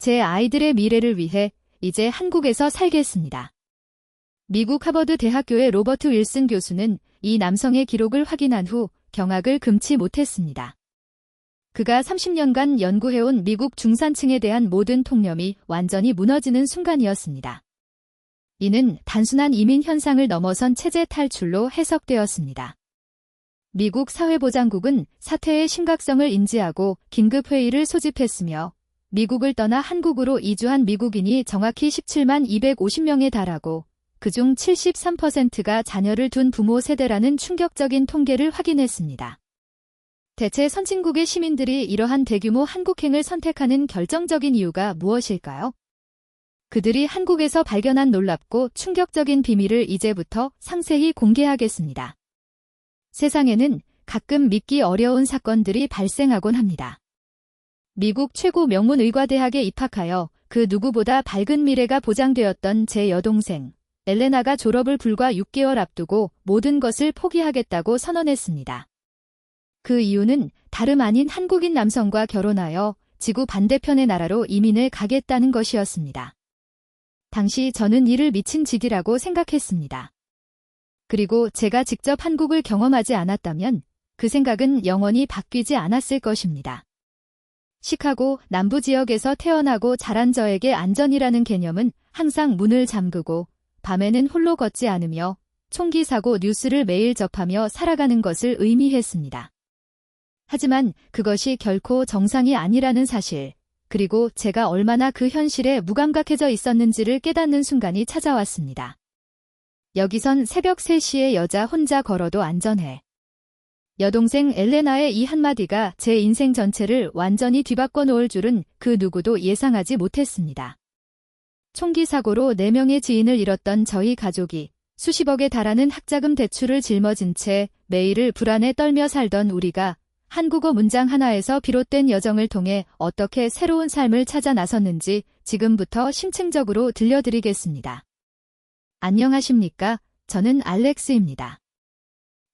제 아이들의 미래를 위해 이제 한국에서 살겠습니다. 미국 하버드 대학교의 로버트 윌슨 교수는 이 남성의 기록을 확인한 후 경악을 금치 못했습니다. 그가 30년간 연구해온 미국 중산층에 대한 모든 통념이 완전히 무너지는 순간이었습니다. 이는 단순한 이민 현상을 넘어선 체제 탈출로 해석되었습니다. 미국 사회보장국은 사태의 심각성을 인지하고 긴급회의를 소집했으며 미국을 떠나 한국으로 이주한 미국인이 정확히 17만 250명에 달하고 그중 73%가 자녀를 둔 부모 세대라는 충격적인 통계를 확인했습니다. 대체 선진국의 시민들이 이러한 대규모 한국행을 선택하는 결정적인 이유가 무엇일까요? 그들이 한국에서 발견한 놀랍고 충격적인 비밀을 이제부터 상세히 공개하겠습니다. 세상에는 가끔 믿기 어려운 사건들이 발생하곤 합니다. 미국 최고 명문 의과대학에 입학하여 그 누구보다 밝은 미래가 보장되었던 제 여동생 엘레나가 졸업을 불과 6개월 앞두고 모든 것을 포기하겠다고 선언했습니다. 그 이유는 다름 아닌 한국인 남성과 결혼하여 지구 반대편의 나라로 이민을 가겠다는 것이었습니다. 당시 저는 이를 미친 짓이라고 생각했습니다. 그리고 제가 직접 한국을 경험하지 않았다면 그 생각은 영원히 바뀌지 않았을 것입니다. 시카고 남부 지역에서 태어나고 자란 저에게 안전이라는 개념은 항상 문을 잠그고 밤에는 홀로 걷지 않으며 총기 사고 뉴스를 매일 접하며 살아가는 것을 의미했습니다. 하지만 그것이 결코 정상이 아니라는 사실, 그리고 제가 얼마나 그 현실에 무감각해져 있었는지를 깨닫는 순간이 찾아왔습니다. 여기선 새벽 3시에 여자 혼자 걸어도 안전해. 여동생 엘레나의 이 한마디가 제 인생 전체를 완전히 뒤바꿔 놓을 줄은 그 누구도 예상하지 못했습니다. 총기 사고로 4명의 지인을 잃었던 저희 가족이 수십억에 달하는 학자금 대출을 짊어진 채 매일을 불안에 떨며 살던 우리가 한국어 문장 하나에서 비롯된 여정을 통해 어떻게 새로운 삶을 찾아 나섰는지 지금부터 심층적으로 들려드리겠습니다. 안녕하십니까? 저는 알렉스입니다.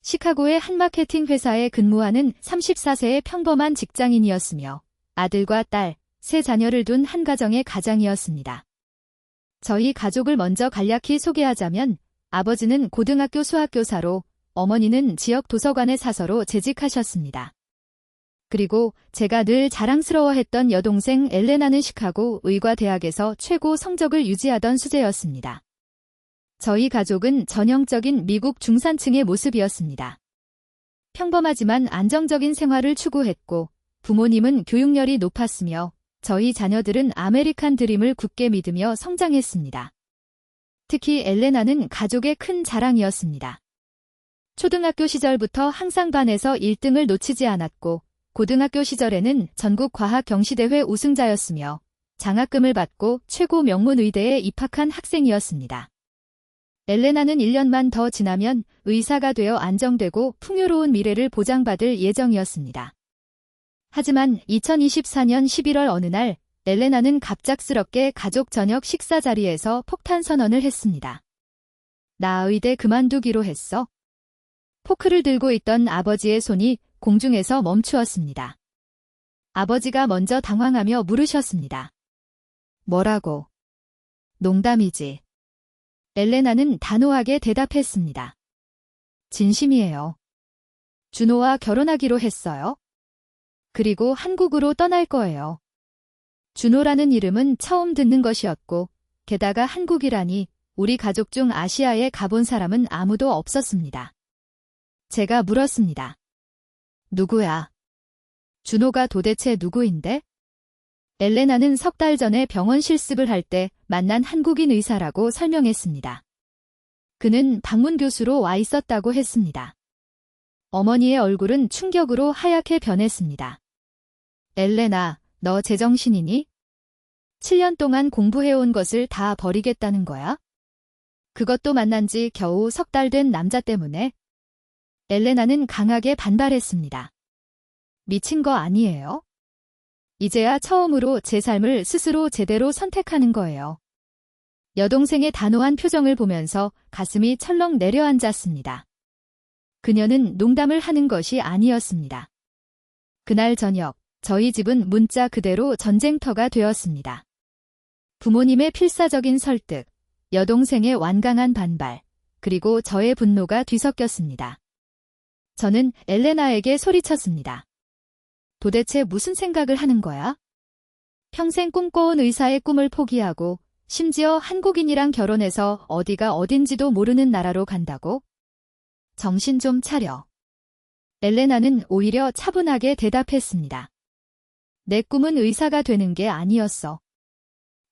시카고의 한 마케팅 회사에 근무하는 34세의 평범한 직장인이었으며 아들과 딸, 3자녀를 둔 한 가정의 가장이었습니다. 저희 가족을 먼저 간략히 소개하자면 아버지는 고등학교 수학교사로 어머니는 지역 도서관의 사서로 재직하셨습니다. 그리고 제가 늘 자랑스러워했던 여동생 엘레나는 시카고 의과대학에서 최고 성적을 유지하던 수재였습니다. 저희 가족은 전형적인 미국 중산층의 모습이었습니다. 평범하지만 안정적인 생활을 추구했고 부모님은 교육열이 높았으며 저희 자녀들은 아메리칸 드림을 굳게 믿으며 성장했습니다. 특히 엘레나는 가족의 큰 자랑이었습니다. 초등학교 시절부터 항상 반에서 1등을 놓치지 않았고 고등학교 시절에는 전국 과학 경시대회 우승자였으며 장학금을 받고 최고 명문 의대에 입학한 학생이었습니다. 엘레나는 1년만 더 지나면 의사가 되어 안정되고 풍요로운 미래를 보장받을 예정이었습니다. 하지만 2024년 11월 어느 날 엘레나는 갑작스럽게 가족 저녁 식사 자리에서 폭탄 선언을 했습니다. 나 의대 그만두기로 했어. 포크를 들고 있던 아버지의 손이 공중에서 멈추었습니다. 아버지가 먼저 당황하며 물으셨습니다. 뭐라고? 농담이지. 엘레나는 단호하게 대답했습니다. 진심이에요. 준호와 결혼하기로 했어요. 그리고 한국으로 떠날 거예요. 준호라는 이름은 처음 듣는 것이었고 게다가 한국이라니 우리 가족 중 아시아에 가본 사람은 아무도 없었습니다. 제가 물었습니다. 누구야? 준호가 도대체 누구인데? 엘레나는 3달 전에 병원 실습을 할 때 만난 한국인 의사라고 설명했습니다. 그는 방문 교수로 와 있었다고 했습니다. 어머니의 얼굴은 충격으로 하얗게 변했습니다. 엘레나, 너 제정신이니? 7년 동안 공부해온 것을 다 버리겠다는 거야? 그것도 만난 지 겨우 3달 된 남자 때문에? 엘레나는 강하게 반발했습니다. 미친 거 아니에요? 이제야 처음으로 제 삶을 스스로 제대로 선택하는 거예요. 여동생의 단호한 표정을 보면서 가슴이 철렁 내려앉았습니다. 그녀는 농담을 하는 것이 아니었습니다. 그날 저녁, 저희 집은 문자 그대로 전쟁터가 되었습니다. 부모님의 필사적인 설득, 여동생의 완강한 반발, 그리고 저의 분노가 뒤섞였습니다. 저는 엘레나에게 소리쳤습니다. 도대체 무슨 생각을 하는 거야? 평생 꿈꿔온 의사의 꿈을 포기하고 심지어 한국인이랑 결혼해서 어디가 어딘지도 모르는 나라로 간다고? 정신 좀 차려. 엘레나는 오히려 차분하게 대답했습니다. 내 꿈은 의사가 되는 게 아니었어.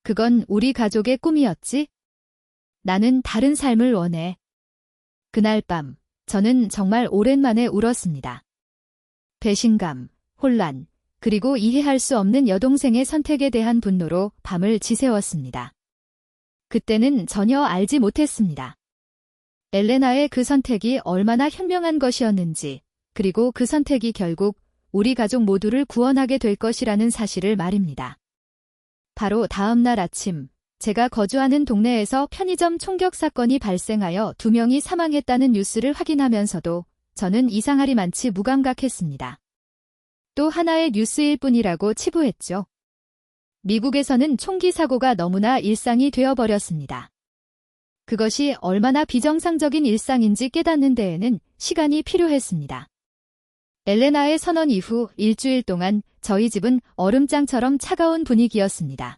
그건 우리 가족의 꿈이었지? 나는 다른 삶을 원해. 그날 밤, 저는 정말 오랜만에 울었습니다. 배신감, 혼란, 그리고 이해할 수 없는 여동생의 선택에 대한 분노로 밤을 지새웠습니다. 그때는 전혀 알지 못했습니다. 엘레나의 그 선택이 얼마나 현명한 것이었는지, 그리고 그 선택이 결국 우리 가족 모두를 구원하게 될 것이라는 사실을 말입니다. 바로 다음 날 아침, 제가 거주하는 동네에서 편의점 총격 사건이 발생하여 2명이 사망했다는 뉴스를 확인하면서도 저는 이상하리만치 무감각했습니다. 또 하나의 뉴스일 뿐이라고 치부했죠. 미국에서는 총기 사고가 너무나 일상이 되어버렸습니다. 그것이 얼마나 비정상적인 일상인지 깨닫는 데에는 시간이 필요했습니다. 엘레나의 선언 이후 일주일 동안 저희 집은 얼음장처럼 차가운 분위기였습니다.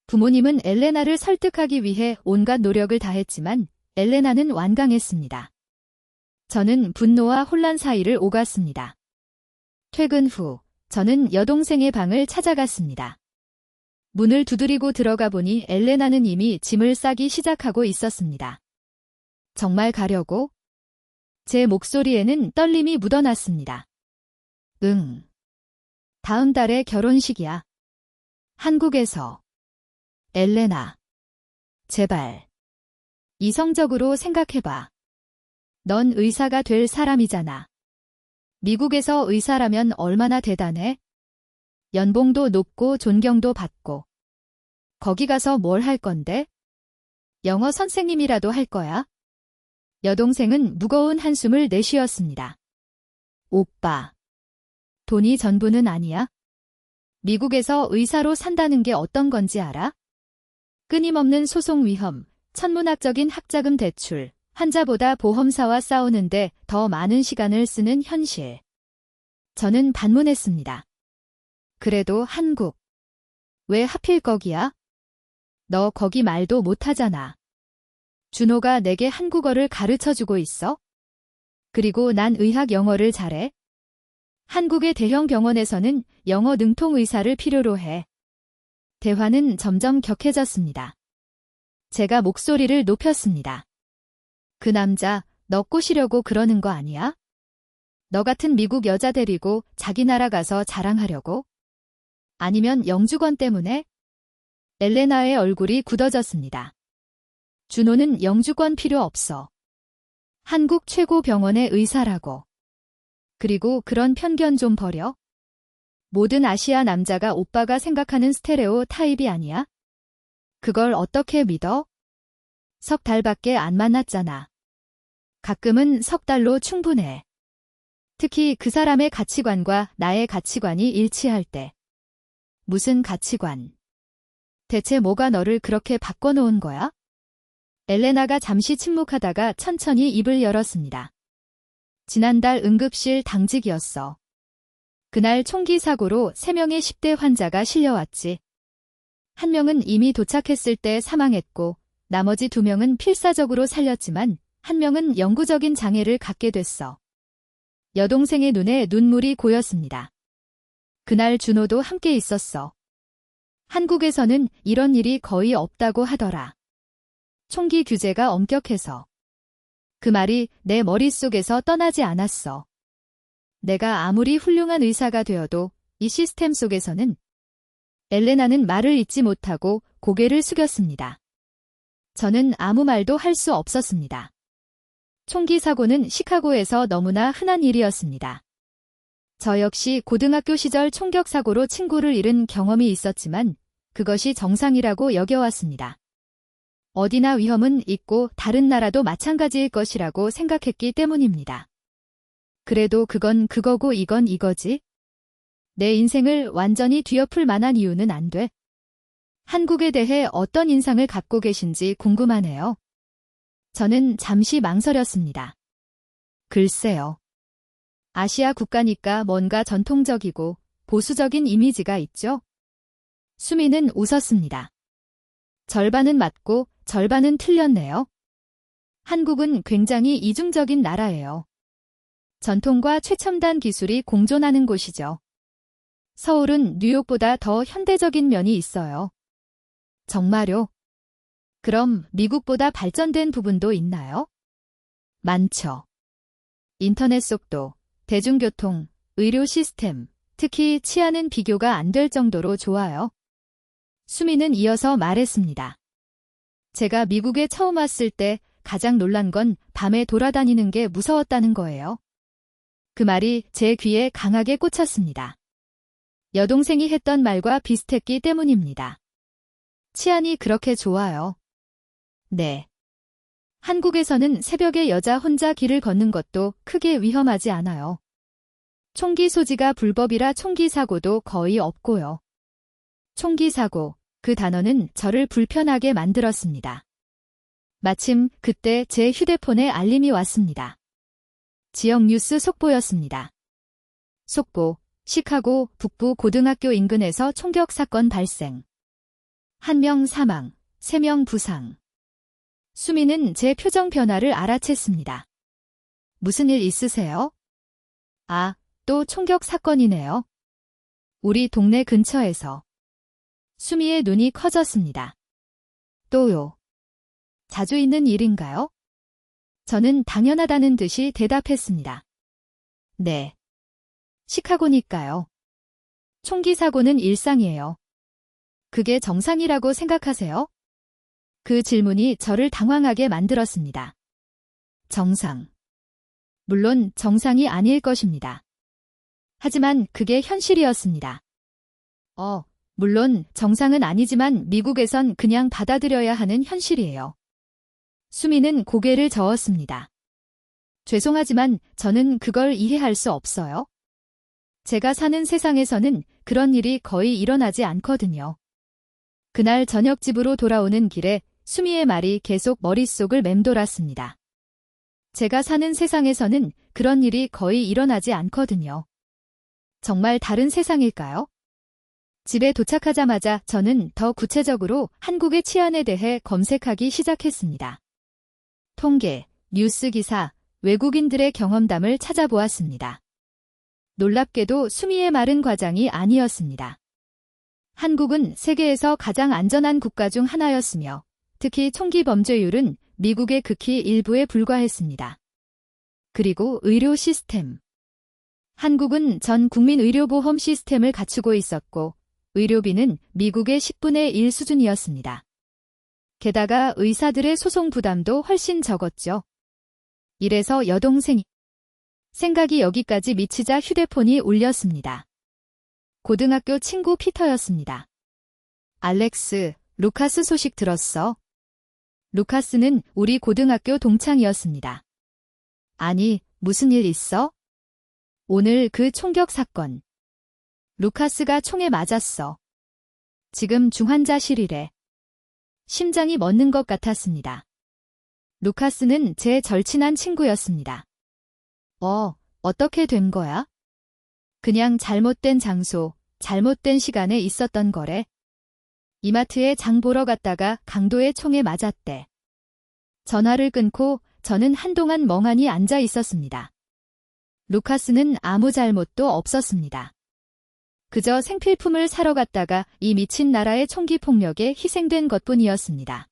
부모님은 엘레나를 설득하기 위해 온갖 노력을 다했지만 엘레나는 완강했습니다. 저는 분노와 혼란 사이를 오갔습니다. 퇴근 후 저는 여동생의 방을 찾아갔습니다. 문을 두드리고 들어가 보니 엘레나는 이미 짐을 싸기 시작하고 있었습니다. 정말 가려고? 제 목소리에는 떨림이 묻어났습니다. 응. 다음 달에 결혼식이야. 한국에서. 엘레나. 제발. 이성적으로 생각해봐. 넌 의사가 될 사람이잖아. 미국에서 의사라면 얼마나 대단해? 연봉도 높고 존경도 받고. 거기 가서 뭘 할 건데? 영어 선생님이라도 할 거야? 여동생은 무거운 한숨을 내쉬었습니다. 오빠. 돈이 전부는 아니야? 미국에서 의사로 산다는 게 어떤 건지 알아? 끊임없는 소송 위험, 천문학적인 학자금 대출, 환자보다 보험사와 싸우는데 더 많은 시간을 쓰는 현실. 저는 반문했습니다. 그래도 한국. 왜 하필 거기야? 너 거기 말도 못하잖아. 준호가 내게 한국어를 가르쳐주고 있어? 그리고 난 의학 영어를 잘해? 한국의 대형 병원에서는 영어 능통 의사를 필요로 해. 대화는 점점 격해졌습니다. 제가 목소리를 높였습니다. 그 남자, 너 꼬시려고 그러는 거 아니야? 너 같은 미국 여자 데리고 자기 나라 가서 자랑하려고? 아니면 영주권 때문에? 엘레나의 얼굴이 굳어졌습니다. 준호는 영주권 필요 없어. 한국 최고 병원의 의사라고. 그리고 그런 편견 좀 버려. 모든 아시아 남자가 오빠가 생각하는 스테레오 타입이 아니야? 그걸 어떻게 믿어? 3달밖에 안 만났잖아. 가끔은 3달로 충분해. 특히 그 사람의 가치관과 나의 가치관이 일치할 때. 무슨 가치관? 대체 뭐가 너를 그렇게 바꿔놓은 거야? 엘레나가 잠시 침묵하다가 천천히 입을 열었습니다. 지난달 응급실 당직이었어. 그날 총기 사고로 3명의 10대 환자가 실려왔지. 한 명은 이미 도착했을 때 사망했고 나머지 2명은 필사적으로 살렸지만 한 명은 영구적인 장애를 갖게 됐어. 여동생의 눈에 눈물이 고였습니다. 그날 준호도 함께 있었어. 한국에서는 이런 일이 거의 없다고 하더라. 총기 규제가 엄격해서. 그 말이 내 머릿속에서 떠나지 않았어. 내가 아무리 훌륭한 의사가 되어도 이 시스템 속에서는. 엘레나는 말을 잇지 못하고 고개를 숙였습니다. 저는 아무 말도 할 수 없었습니다. 총기 사고는 시카고에서 너무나 흔한 일이었습니다. 저 역시 고등학교 시절 총격 사고로 친구를 잃은 경험이 있었지만 그것이 정상이라고 여겨왔습니다. 어디나 위험은 있고 다른 나라도 마찬가지일 것이라고 생각했기 때문입니다. 그래도 그건 그거고 이건 이거지? 내 인생을 완전히 뒤엎을 만한 이유는 안 돼. 한국에 대해 어떤 인상을 갖고 계신지 궁금하네요. 저는 잠시 망설였습니다. 글쎄요. 아시아 국가니까 뭔가 전통적이고 보수적인 이미지가 있죠? 수미는 웃었습니다. 절반은 맞고 절반은 틀렸네요. 한국은 굉장히 이중적인 나라예요. 전통과 최첨단 기술이 공존하는 곳이죠. 서울은 뉴욕보다 더 현대적인 면이 있어요. 정말요? 그럼 미국보다 발전된 부분도 있나요? 많죠. 인터넷 속도, 대중교통, 의료 시스템, 특히 치안은 비교가 안 될 정도로 좋아요. 수미는 이어서 말했습니다. 제가 미국에 처음 왔을 때 가장 놀란 건 밤에 돌아다니는 게 무서웠다는 거예요. 그 말이 제 귀에 강하게 꽂혔습니다. 여동생이 했던 말과 비슷했기 때문입니다. 치안이 그렇게 좋아요. 네. 한국에서는 새벽에 여자 혼자 길을 걷는 것도 크게 위험하지 않아요. 총기 소지가 불법이라 총기 사고도 거의 없고요. 총기 사고, 그 단어는 저를 불편하게 만들었습니다. 마침 그때 제 휴대폰에 알림이 왔습니다. 지역 뉴스 속보였습니다. 속보, 시카고 북부 고등학교 인근에서 총격 사건 발생. 1명 사망, 3명 부상. 수미는 제 표정 변화를 알아챘습니다. 무슨 일 있으세요? 아, 또 총격 사건이네요. 우리 동네 근처에서. 수미의 눈이 커졌습니다. 또요. 자주 있는 일인가요? 저는 당연하다는 듯이 대답했습니다. 네. 시카고니까요. 총기 사고는 일상이에요. 그게 정상이라고 생각하세요? 그 질문이 저를 당황하게 만들었습니다. 정상. 물론 정상이 아닐 것입니다. 하지만 그게 현실이었습니다. 물론 정상은 아니지만 미국에선 그냥 받아들여야 하는 현실이에요. 수미는 고개를 저었습니다. 죄송하지만 저는 그걸 이해할 수 없어요. 제가 사는 세상에서는 그런 일이 거의 일어나지 않거든요. 그날 저녁 집으로 돌아오는 길에 수미의 말이 계속 머릿속을 맴돌았습니다. 제가 사는 세상에서는 그런 일이 거의 일어나지 않거든요. 정말 다른 세상일까요? 집에 도착하자마자 저는 더 구체적으로 한국의 치안에 대해 검색하기 시작했습니다. 통계, 뉴스 기사, 외국인들의 경험담을 찾아보았습니다. 놀랍게도 수미의 말은 과장이 아니었습니다. 한국은 세계에서 가장 안전한 국가 중 하나였으며 특히 총기 범죄율은 미국의 극히 일부에 불과했습니다. 그리고 의료 시스템. 한국은 전 국민 의료보험 시스템을 갖추고 있었고 의료비는 미국의 10분의 1 수준이었습니다. 게다가 의사들의 소송 부담도 훨씬 적었죠. 이래서 여동생이 생각이 여기까지 미치자 휴대폰이 울렸습니다. 고등학교 친구 피터였습니다. 알렉스, 루카스 소식 들었어? 루카스는 우리 고등학교 동창이었습니다. 아니, 무슨 일 있어? 오늘 그 총격 사건. 루카스가 총에 맞았어. 지금 중환자실이래. 심장이 멎는 것 같았습니다. 루카스는 제 절친한 친구였습니다. 어떻게 된 거야? 그냥 잘못된 장소, 잘못된 시간에 있었던 거래. 이마트에 장 보러 갔다가 강도의 총에 맞았대. 전화를 끊고 저는 한동안 멍하니 앉아 있었습니다. 루카스는 아무 잘못도 없었습니다. 그저 생필품을 사러 갔다가 이 미친 나라의 총기 폭력에 희생된 것뿐이었습니다.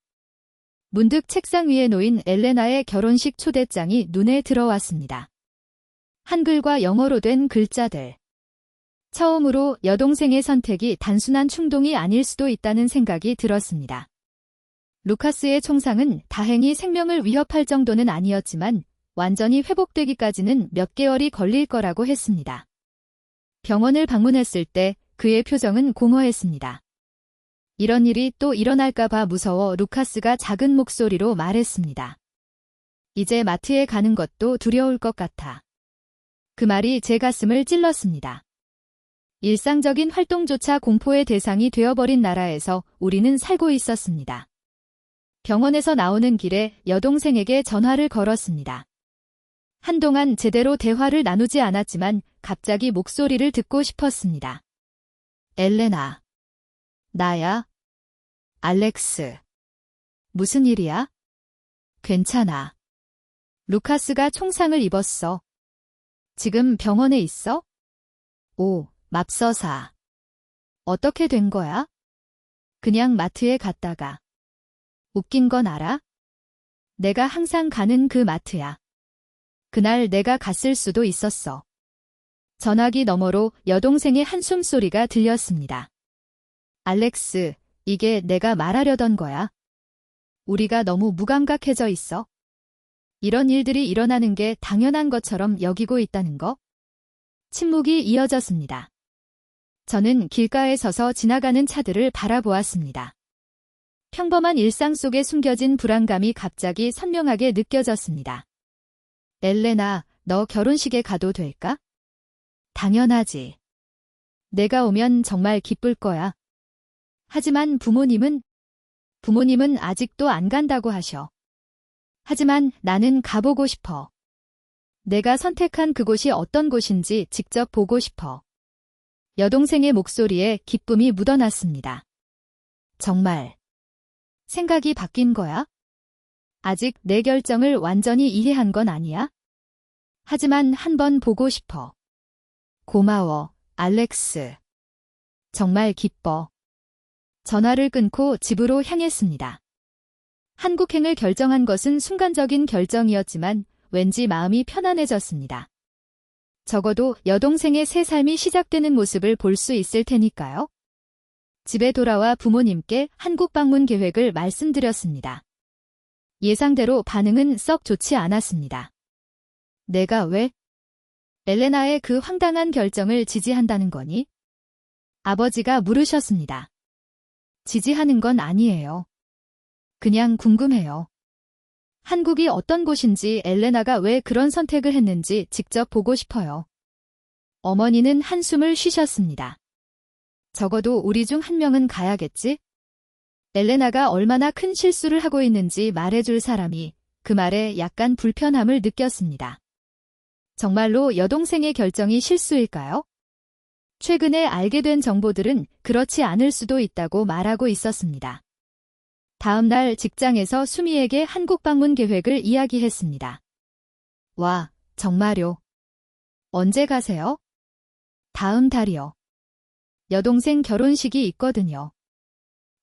문득 책상 위에 놓인 엘레나의 결혼식 초대장이 눈에 들어왔습니다. 한글과 영어로 된 글자들. 처음으로 여동생의 선택이 단순한 충동이 아닐 수도 있다는 생각이 들었습니다. 루카스의 총상은 다행히 생명을 위협할 정도는 아니었지만 완전히 회복되기까지는 몇 개월이 걸릴 거라고 했습니다. 병원을 방문했을 때 그의 표정은 공허했습니다. 이런 일이 또 일어날까 봐 무서워 루카스가 작은 목소리로 말했습니다. 이제 마트에 가는 것도 두려울 것 같아. 그 말이 제 가슴을 찔렀습니다. 일상적인 활동조차 공포의 대상이 되어버린 나라에서 우리는 살고 있었습니다. 병원에서 나오는 길에 여동생에게 전화를 걸었습니다. 한동안 제대로 대화를 나누지 않았지만 갑자기 목소리를 듣고 싶었습니다. 엘레나. 나야. 알렉스. 무슨 일이야? 괜찮아. 루카스가 총상을 입었어. 지금 병원에 있어? 오, 맙서사. 어떻게 된 거야? 그냥 마트에 갔다가. 웃긴 건 알아? 내가 항상 가는 그 마트야. 그날 내가 갔을 수도 있었어. 전화기 너머로 여동생의 한숨 소리가 들렸습니다. 알렉스, 이게 내가 말하려던 거야. 우리가 너무 무감각해져 있어. 이런 일들이 일어나는 게 당연한 것처럼 여기고 있다는 거? 침묵이 이어졌습니다. 저는 길가에 서서 지나가는 차들을 바라보았습니다. 평범한 일상 속에 숨겨진 불안감이 갑자기 선명하게 느껴졌습니다. 엘레나, 너 결혼식에 가도 될까? 당연하지. 내가 오면 정말 기쁠 거야. 하지만 부모님은 아직도 안 간다고 하셔. 하지만 나는 가보고 싶어. 내가 선택한 그곳이 어떤 곳인지 직접 보고 싶어. 여동생의 목소리에 기쁨이 묻어났습니다. 정말. 생각이 바뀐 거야? 아직 내 결정을 완전히 이해한 건 아니야? 하지만 한번 보고 싶어. 고마워, 알렉스. 정말 기뻐. 전화를 끊고 집으로 향했습니다. 한국행을 결정한 것은 순간적인 결정이었지만 왠지 마음이 편안해졌습니다. 적어도 여동생의 새 삶이 시작되는 모습을 볼 수 있을 테니까요. 집에 돌아와 부모님께 한국 방문 계획을 말씀드렸습니다. 예상대로 반응은 썩 좋지 않았습니다. 내가 왜? 엘레나의 그 황당한 결정을 지지한다는 거니? 아버지가 물으셨습니다. 지지하는 건 아니에요. 그냥 궁금해요. 한국이 어떤 곳인지 엘레나가 왜 그런 선택을 했는지 직접 보고 싶어요. 어머니는 한숨을 쉬셨습니다. 적어도 우리 중 한 명은 가야겠지? 엘레나가 얼마나 큰 실수를 하고 있는지 말해줄 사람이 그 말에 약간 불편함을 느꼈습니다. 정말로 여동생의 결정이 실수일까요? 최근에 알게 된 정보들은 그렇지 않을 수도 있다고 말하고 있었습니다. 다음 날 직장에서 수미에게 한국 방문 계획을 이야기했습니다. 와, 정말요? 언제 가세요? 다음 달이요. 여동생 결혼식이 있거든요.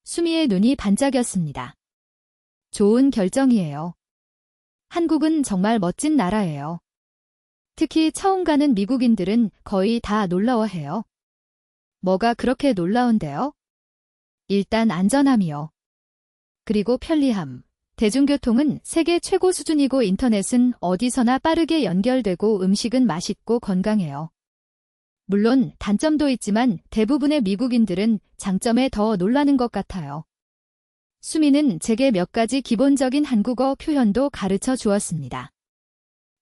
수미의 눈이 반짝였습니다. 좋은 결정이에요. 한국은 정말 멋진 나라예요. 특히 처음 가는 미국인들은 거의 다 놀라워해요. 뭐가 그렇게 놀라운데요? 일단 안전함이요. 그리고 편리함. 대중교통은 세계 최고 수준이고 인터넷은 어디서나 빠르게 연결되고 음식은 맛있고 건강해요. 물론 단점도 있지만 대부분의 미국인들은 장점에 더 놀라는 것 같아요. 수미는 제게 몇 가지 기본적인 한국어 표현도 가르쳐 주었습니다.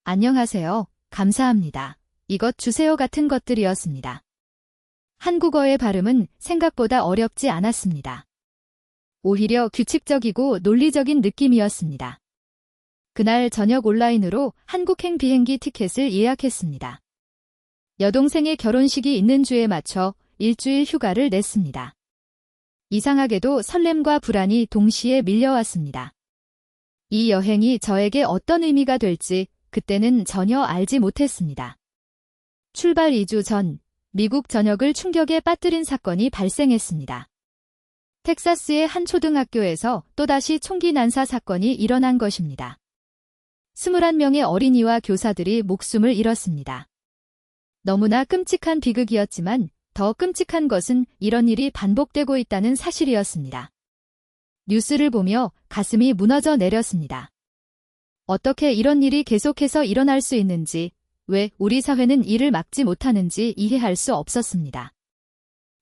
안녕하세요. 감사합니다. 이것 주세요 같은 것들이었습니다. 한국어의 발음은 생각보다 어렵지 않았습니다. 오히려 규칙적이고 논리적인 느낌이었습니다. 그날 저녁 온라인으로 한국행 비행기 티켓을 예약했습니다. 여동생의 결혼식이 있는 주에 맞춰 일주일 휴가를 냈습니다. 이상하게도 설렘과 불안이 동시에 밀려왔습니다. 이 여행이 저에게 어떤 의미가 될지 그때는 전혀 알지 못했습니다. 출발 2주 전, 미국 전역을 충격에 빠뜨린 사건이 발생했습니다. 텍사스의 한 초등학교에서 또다시 총기 난사 사건이 일어난 것입니다. 21명의 어린이와 교사들이 목숨을 잃었습니다. 너무나 끔찍한 비극이었지만 더 끔찍한 것은 이런 일이 반복되고 있다는 사실이었습니다. 뉴스를 보며 가슴이 무너져 내렸습니다. 어떻게 이런 일이 계속해서 일어날 수 있는지, 왜 우리 사회는 이를 막지 못하는지 이해할 수 없었습니다.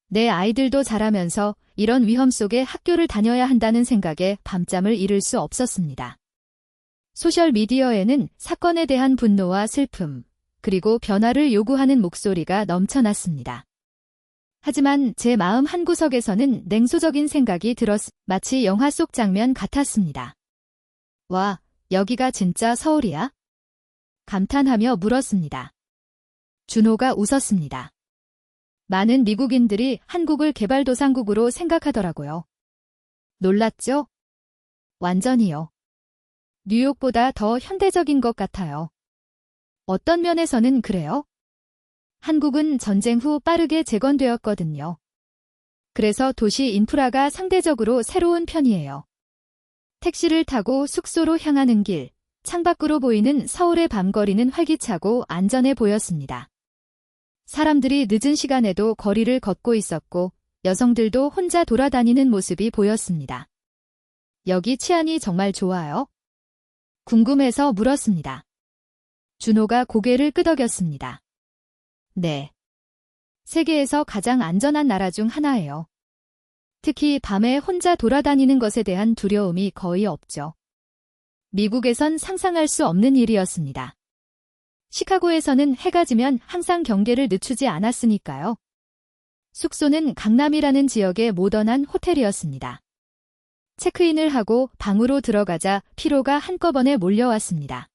내 아이들도 자라면서 이런 위험 속에 학교를 다녀야 한다는 생각에 밤잠을 이룰 수 없었습니다. 소셜미디어에는 사건에 대한 분노와 슬픔, 그리고 변화를 요구하는 목소리가 넘쳐났습니다. 하지만 제 마음 한구석에서는 냉소적인 생각이 마치 영화 속 장면 같았습니다. 와, 여기가 진짜 서울이야? 감탄하며 물었습니다. 준호가 웃었습니다. 많은 미국인들이 한국을 개발도상국으로 생각하더라고요. 놀랐죠? 완전히요. 뉴욕보다 더 현대적인 것 같아요. 어떤 면에서는 그래요? 한국은 전쟁 후 빠르게 재건되었거든요. 그래서 도시 인프라가 상대적으로 새로운 편이에요. 택시를 타고 숙소로 향하는 길, 창밖으로 보이는 서울의 밤거리는 활기차고 안전해 보였습니다. 사람들이 늦은 시간에도 거리를 걷고 있었고 여성들도 혼자 돌아다니는 모습이 보였습니다. 여기 치안이 정말 좋아요? 궁금해서 물었습니다. 준호가 고개를 끄덕였습니다. 네. 세계에서 가장 안전한 나라 중 하나예요. 특히 밤에 혼자 돌아다니는 것에 대한 두려움이 거의 없죠. 미국에선 상상할 수 없는 일이었습니다. 시카고에서는 해가 지면 항상 경계를 늦추지 않았으니까요. 숙소는 강남이라는 지역의 모던한 호텔이었습니다. 체크인을 하고 방으로 들어가자 피로가 한꺼번에 몰려왔습니다.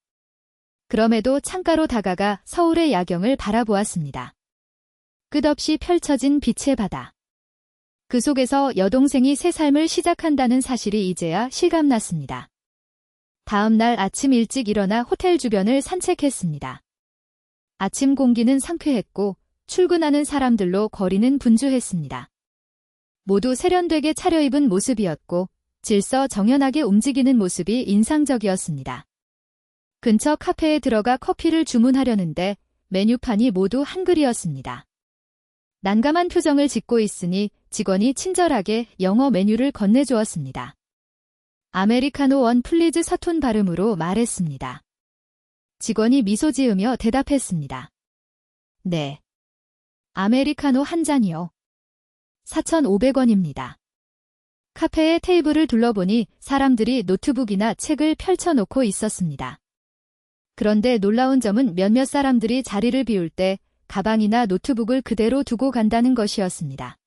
그럼에도 창가로 다가가 서울의 야경을 바라보았습니다. 끝없이 펼쳐진 빛의 바다. 그 속에서 여동생이 새 삶을 시작한다는 사실이 이제야 실감났습니다. 다음 날 아침 일찍 일어나 호텔 주변을 산책했습니다. 아침 공기는 상쾌했고 출근하는 사람들로 거리는 분주했습니다. 모두 세련되게 차려입은 모습이었고 질서정연하게 움직이는 모습이 인상적이었습니다. 근처 카페에 들어가 커피를 주문하려는데 메뉴판이 모두 한글이었습니다. 난감한 표정을 짓고 있으니 직원이 친절하게 영어 메뉴를 건네주었습니다. 아메리카노 원 플리즈 서툰 발음으로 말했습니다. 직원이 미소 지으며 대답했습니다. 네. 아메리카노 한 잔이요. 4,500원입니다. 카페의 테이블을 둘러보니 사람들이 노트북이나 책을 펼쳐놓고 있었습니다. 그런데 놀라운 점은 몇몇 사람들이 자리를 비울 때 가방이나 노트북을 그대로 두고 간다는 것이었습니다.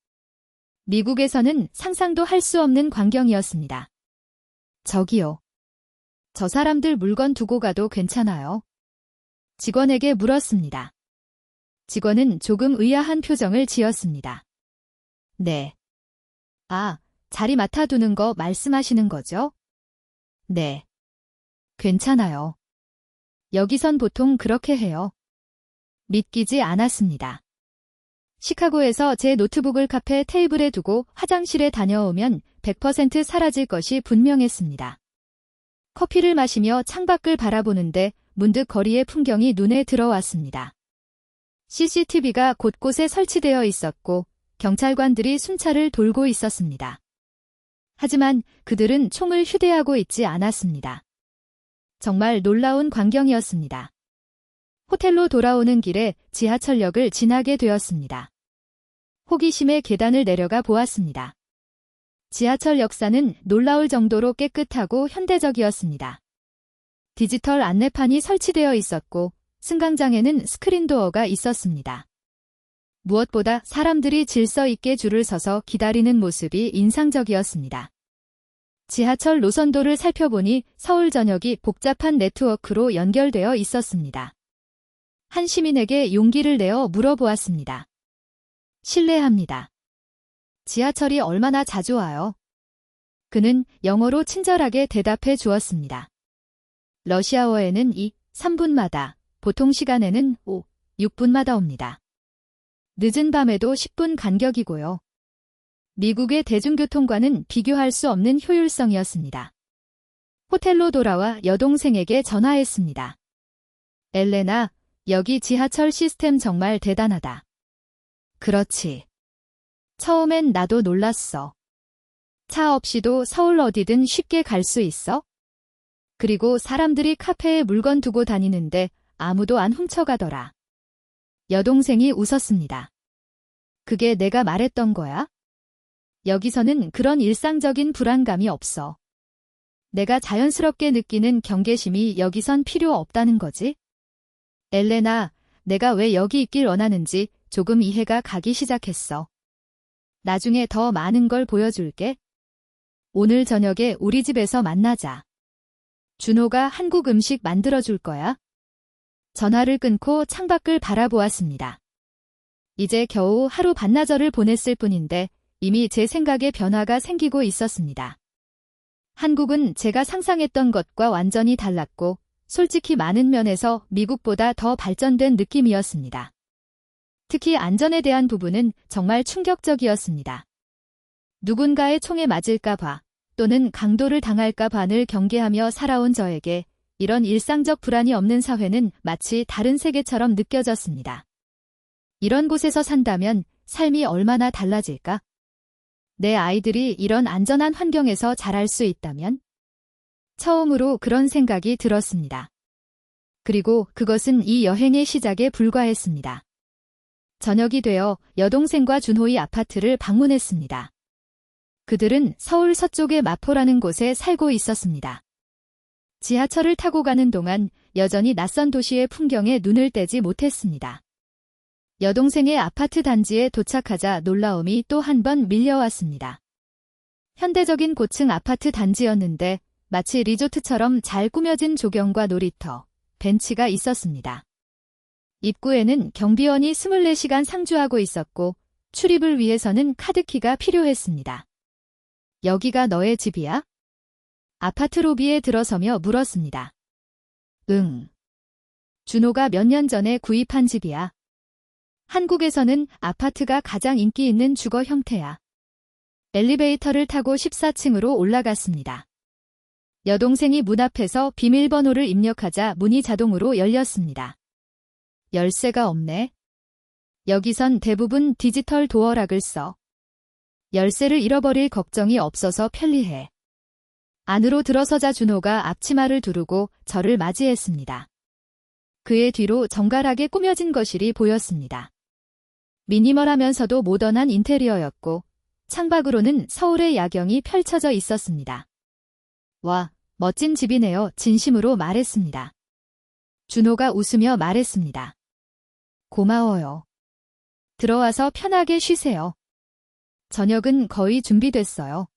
미국에서는 상상도 할 수 없는 광경이었습니다. 저기요. 저 사람들 물건 두고 가도 괜찮아요? 직원에게 물었습니다. 직원은 조금 의아한 표정을 지었습니다. 네. 아, 자리 맡아두는 거 말씀하시는 거죠? 네. 괜찮아요. 여기선 보통 그렇게 해요. 믿기지 않았습니다. 시카고에서 제 노트북을 카페 테이블에 두고 화장실에 다녀오면 100% 사라질 것이 분명했습니다. 커피를 마시며 창밖을 바라보는데 문득 거리의 풍경이 눈에 들어왔습니다. CCTV가 곳곳에 설치되어 있었고 경찰관들이 순찰을 돌고 있었습니다. 하지만 그들은 총을 휴대하고 있지 않았습니다. 정말 놀라운 광경이었습니다. 호텔로 돌아오는 길에 지하철역을 지나게 되었습니다. 호기심에 계단을 내려가 보았습니다. 지하철 역사는 놀라울 정도로 깨끗하고 현대적이었습니다. 디지털 안내판이 설치되어 있었고 승강장에는 스크린도어가 있었습니다. 무엇보다 사람들이 질서 있게 줄을 서서 기다리는 모습이 인상적이었습니다. 지하철 노선도를 살펴보니 서울 전역이 복잡한 네트워크로 연결되어 있었습니다. 한 시민에게 용기를 내어 물어보았습니다. 실례합니다. 지하철이 얼마나 자주 와요? 그는 영어로 친절하게 대답해 주었습니다. 러시아어에는 2, 3분마다, 보통 시간에는 5, 6분마다 옵니다. 늦은 밤에도 10분 간격이고요. 미국의 대중교통과는 비교할 수 없는 효율성이었습니다. 호텔로 돌아와 여동생에게 전화했습니다. 엘레나, 여기 지하철 시스템 정말 대단하다. 그렇지. 처음엔 나도 놀랐어. 차 없이도 서울 어디든 쉽게 갈 수 있어? 그리고 사람들이 카페에 물건 두고 다니는데 아무도 안 훔쳐가더라. 여동생이 웃었습니다. 그게 내가 말했던 거야? 여기서는 그런 일상적인 불안감이 없어. 내가 자연스럽게 느끼는 경계심이 여기선 필요 없다는 거지? 엘레나, 내가 왜 여기 있길 원하는지 조금 이해가 가기 시작했어. 나중에 더 많은 걸 보여줄게. 오늘 저녁에 우리 집에서 만나자. 준호가 한국 음식 만들어줄 거야. 전화를 끊고 창밖을 바라보았습니다. 이제 겨우 하루 반나절을 보냈을 뿐인데 이미 제 생각에 변화가 생기고 있었습니다. 한국은 제가 상상했던 것과 완전히 달랐고 솔직히 많은 면에서 미국보다 더 발전된 느낌이었습니다. 특히 안전에 대한 부분은 정말 충격적이었습니다. 누군가의 총에 맞을까 봐 또는 강도를 당할까 봐를 경계하며 살아온 저에게 이런 일상적 불안이 없는 사회는 마치 다른 세계처럼 느껴졌습니다. 이런 곳에서 산다면 삶이 얼마나 달라질까? 내 아이들이 이런 안전한 환경에서 자랄 수 있다면? 처음으로 그런 생각이 들었습니다. 그리고 그것은 이 여행의 시작에 불과했습니다. 저녁이 되어 여동생과 준호의 아파트를 방문했습니다. 그들은 서울 서쪽의 마포라는 곳에 살고 있었습니다. 지하철을 타고 가는 동안 여전히 낯선 도시의 풍경에 눈을 떼지 못했습니다. 여동생의 아파트 단지에 도착하자 놀라움이 또 한 번 밀려왔습니다. 현대적인 고층 아파트 단지였는데 마치 리조트처럼 잘 꾸며진 조경과 놀이터, 벤치가 있었습니다. 입구에는 경비원이 24시간 상주하고 있었고 출입을 위해서는 카드키가 필요했습니다. 여기가 너의 집이야? 아파트 로비에 들어서며 물었습니다. 응. 준호가 몇 년 전에 구입한 집이야. 한국에서는 아파트가 가장 인기 있는 주거 형태야. 엘리베이터를 타고 14층으로 올라갔습니다. 여동생이 문 앞에서 비밀번호를 입력하자 문이 자동으로 열렸습니다. 열쇠가 없네. 여기선 대부분 디지털 도어락을 써. 열쇠를 잃어버릴 걱정이 없어서 편리해. 안으로 들어서자 준호가 앞치마를 두르고 저를 맞이했습니다. 그의 뒤로 정갈하게 꾸며진 거실이 보였습니다. 미니멀하면서도 모던한 인테리어였고 창밖으로는 서울의 야경이 펼쳐져 있었습니다. 와, 멋진 집이네요. 진심으로 말했습니다. 준호가 웃으며 말했습니다. 고마워요. 들어와서 편하게 쉬세요. 저녁은 거의 준비됐어요.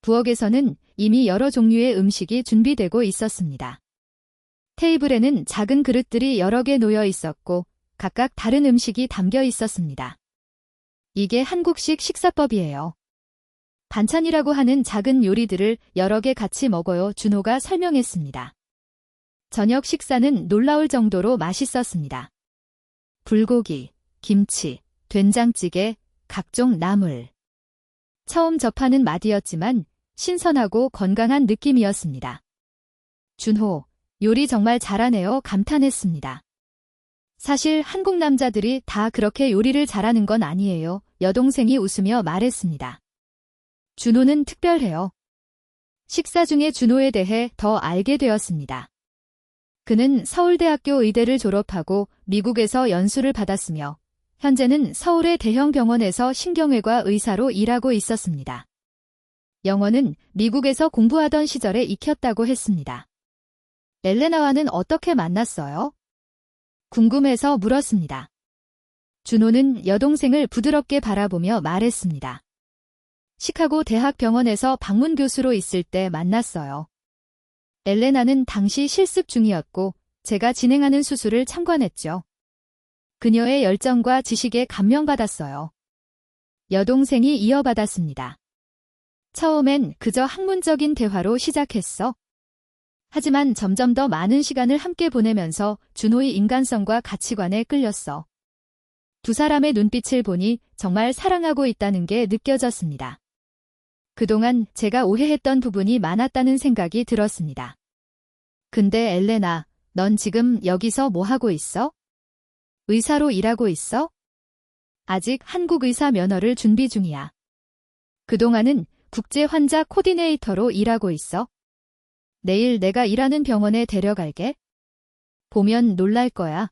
부엌에서는 이미 여러 종류의 음식이 준비되고 있었습니다. 테이블에는 작은 그릇들이 여러 개 놓여 있었고 각각 다른 음식이 담겨 있었습니다. 이게 한국식 식사법이에요. 반찬이라고 하는 작은 요리들을 여러 개 같이 먹어요. 준호가 설명했습니다. 저녁 식사는 놀라울 정도로 맛있었습니다. 불고기, 김치, 된장찌개, 각종 나물. 처음 접하는 맛이었지만 신선하고 건강한 느낌이었습니다. 준호, 요리 정말 잘하네요. 감탄했습니다. 사실 한국 남자들이 다 그렇게 요리를 잘하는 건 아니에요. 여동생이 웃으며 말했습니다. 준호는 특별해요. 식사 중에 준호에 대해 더 알게 되었습니다. 그는 서울대학교 의대를 졸업하고 미국에서 연수를 받았으며 현재는 서울의 대형 병원에서 신경외과 의사로 일하고 있었습니다. 영어는 미국에서 공부하던 시절에 익혔다고 했습니다. 엘레나와는 어떻게 만났어요? 궁금해서 물었습니다. 준호는 여동생을 부드럽게 바라보며 말했습니다. 시카고 대학 병원에서 방문 교수로 있을 때 만났어요. 엘레나는 당시 실습 중이었고 제가 진행하는 수술을 참관했죠. 그녀의 열정과 지식에 감명받았어요. 여동생이 이어받았습니다. 처음엔 그저 학문적인 대화로 시작했어. 하지만 점점 더 많은 시간을 함께 보내면서 준호의 인간성과 가치관에 끌렸어. 두 사람의 눈빛을 보니 정말 사랑하고 있다는 게 느껴졌습니다. 그동안 제가 오해했던 부분이 많았다는 생각이 들었습니다. 근데 엘레나, 넌 지금 여기서 뭐 하고 있어? 의사로 일하고 있어? 아직 한국 의사 면허를 준비 중이야. 그동안은 국제 환자 코디네이터로 일하고 있어. 내일 내가 일하는 병원에 데려갈게. 보면 놀랄 거야.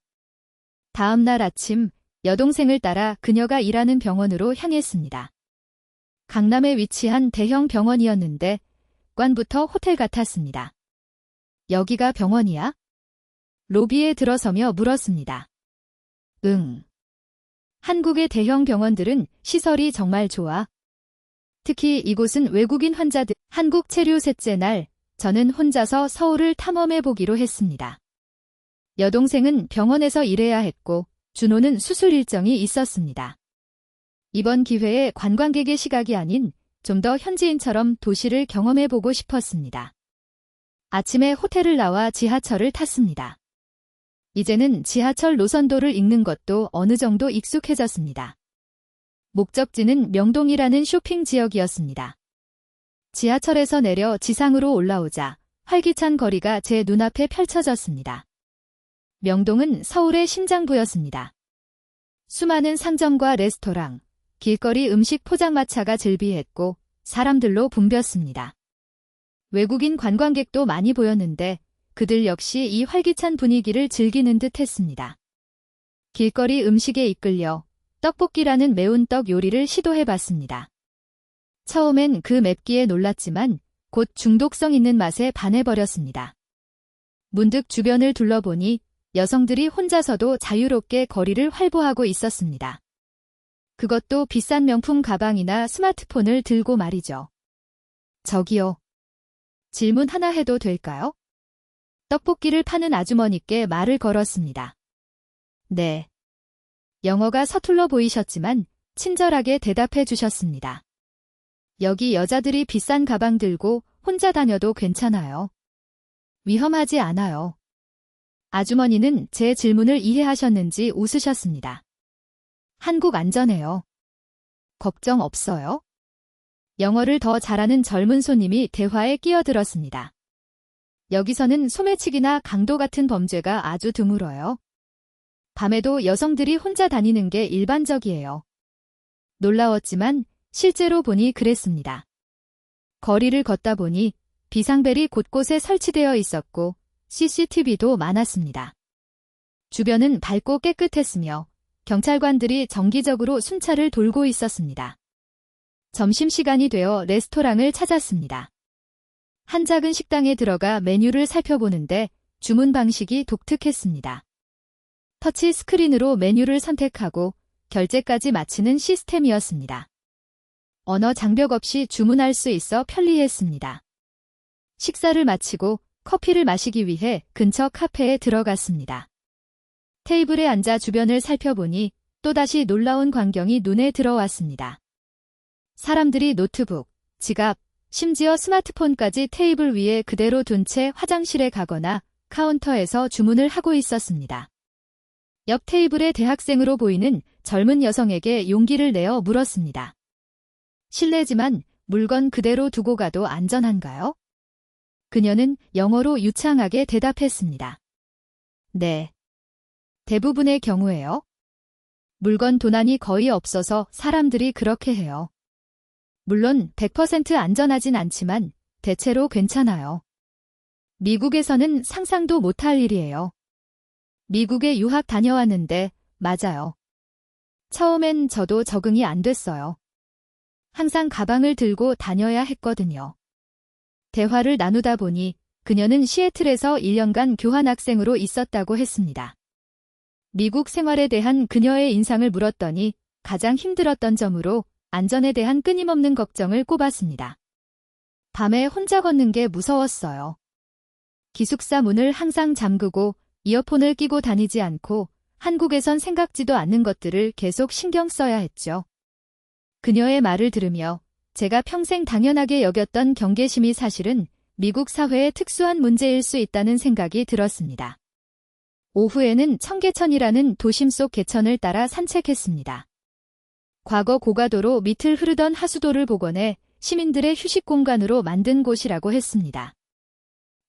다음 날 아침 여동생을 따라 그녀가 일하는 병원으로 향했습니다. 강남에 위치한 대형 병원이었는데 관부터 호텔 같았습니다. 여기가 병원이야? 로비에 들어서며 물었습니다. 응. 한국의 대형 병원들은 시설이 정말 좋아. 특히 이곳은 외국인 환자들. 한국 체류 셋째 날, 저는 혼자서 서울을 탐험해 보기로 했습니다. 여동생은 병원에서 일해야 했고, 준호는 수술 일정이 있었습니다. 이번 기회에 관광객의 시각이 아닌 좀 더 현지인처럼 도시를 경험해 보고 싶었습니다. 아침에 호텔을 나와 지하철을 탔습니다. 이제는 지하철 노선도를 읽는 것도 어느 정도 익숙해졌습니다. 목적지는 명동이라는 쇼핑 지역이었습니다. 지하철에서 내려 지상으로 올라오자 활기찬 거리가 제 눈앞에 펼쳐졌습니다. 명동은 서울의 심장부였습니다. 수많은 상점과 레스토랑, 길거리 음식 포장마차가 즐비했고 사람들로 붐볐습니다. 외국인 관광객도 많이 보였는데 그들 역시 이 활기찬 분위기를 즐기는 듯 했습니다. 길거리 음식에 이끌려 떡볶이라는 매운 떡 요리를 시도해봤습니다. 처음엔 그 맵기에 놀랐지만 곧 중독성 있는 맛에 반해버렸습니다. 문득 주변을 둘러보니 여성들이 혼자서도 자유롭게 거리를 활보하고 있었습니다. 그것도 비싼 명품 가방이나 스마트폰을 들고 말이죠. 저기요. 질문 하나 해도 될까요? 떡볶이를 파는 아주머니께 말을 걸었습니다. 네. 영어가 서툴러 보이셨지만 친절하게 대답해 주셨습니다. 여기 여자들이 비싼 가방 들고 혼자 다녀도 괜찮아요. 위험하지 않아요. 아주머니는 제 질문을 이해하셨는지 웃으셨습니다. 한국 안전해요. 걱정 없어요? 영어를 더 잘하는 젊은 손님이 대화에 끼어들었습니다. 여기서는 소매치기나 강도 같은 범죄가 아주 드물어요. 밤에도 여성들이 혼자 다니는 게 일반적이에요. 놀라웠지만 실제로 보니 그랬습니다. 거리를 걷다 보니 비상벨이 곳곳에 설치되어 있었고 CCTV도 많았습니다. 주변은 밝고 깨끗했으며 경찰관들이 정기적으로 순찰을 돌고 있었습니다. 점심시간이 되어 레스토랑을 찾았습니다. 한 작은 식당에 들어가 메뉴를 살펴보는데 주문 방식이 독특했습니다. 터치 스크린으로 메뉴를 선택하고 결제까지 마치는 시스템이었습니다. 언어 장벽 없이 주문할 수 있어 편리했습니다. 식사를 마치고 커피를 마시기 위해 근처 카페에 들어갔습니다. 테이블에 앉아 주변을 살펴보니 또다시 놀라운 광경이 눈에 들어왔습니다. 사람들이 노트북, 지갑, 심지어 스마트폰까지 테이블 위에 그대로 둔 채 화장실에 가거나 카운터에서 주문을 하고 있었습니다. 옆 테이블의 대학생으로 보이는 젊은 여성에게 용기를 내어 물었습니다. 실례지만 물건 그대로 두고 가도 안전한가요? 그녀는 영어로 유창하게 대답했습니다. 네. 대부분의 경우에요. 물건 도난이 거의 없어서 사람들이 그렇게 해요. 물론 100% 안전하진 않지만 대체로 괜찮아요. 미국에서는 상상도 못할 일이에요. 미국에 유학 다녀왔는데 맞아요. 처음엔 저도 적응이 안 됐어요. 항상 가방을 들고 다녀야 했거든요. 대화를 나누다 보니 그녀는 시애틀에서 1년간 교환학생으로 있었다고 했습니다. 미국 생활에 대한 그녀의 인상을 물었더니 가장 힘들었던 점으로 안전에 대한 끊임없는 걱정을 꼽았습니다. 밤에 혼자 걷는 게 무서웠어요. 기숙사 문을 항상 잠그고 이어폰을 끼고 다니지 않고 한국에선 생각지도 않는 것들을 계속 신경 써야 했죠. 그녀의 말을 들으며 제가 평생 당연하게 여겼던 경계심이 사실은 미국 사회의 특수한 문제일 수 있다는 생각이 들었습니다. 오후에는 청계천이라는 도심 속 개천을 따라 산책했습니다. 과거 고가도로 밑을 흐르던 하수도를 복원해 시민들의 휴식 공간으로 만든 곳이라고 했습니다.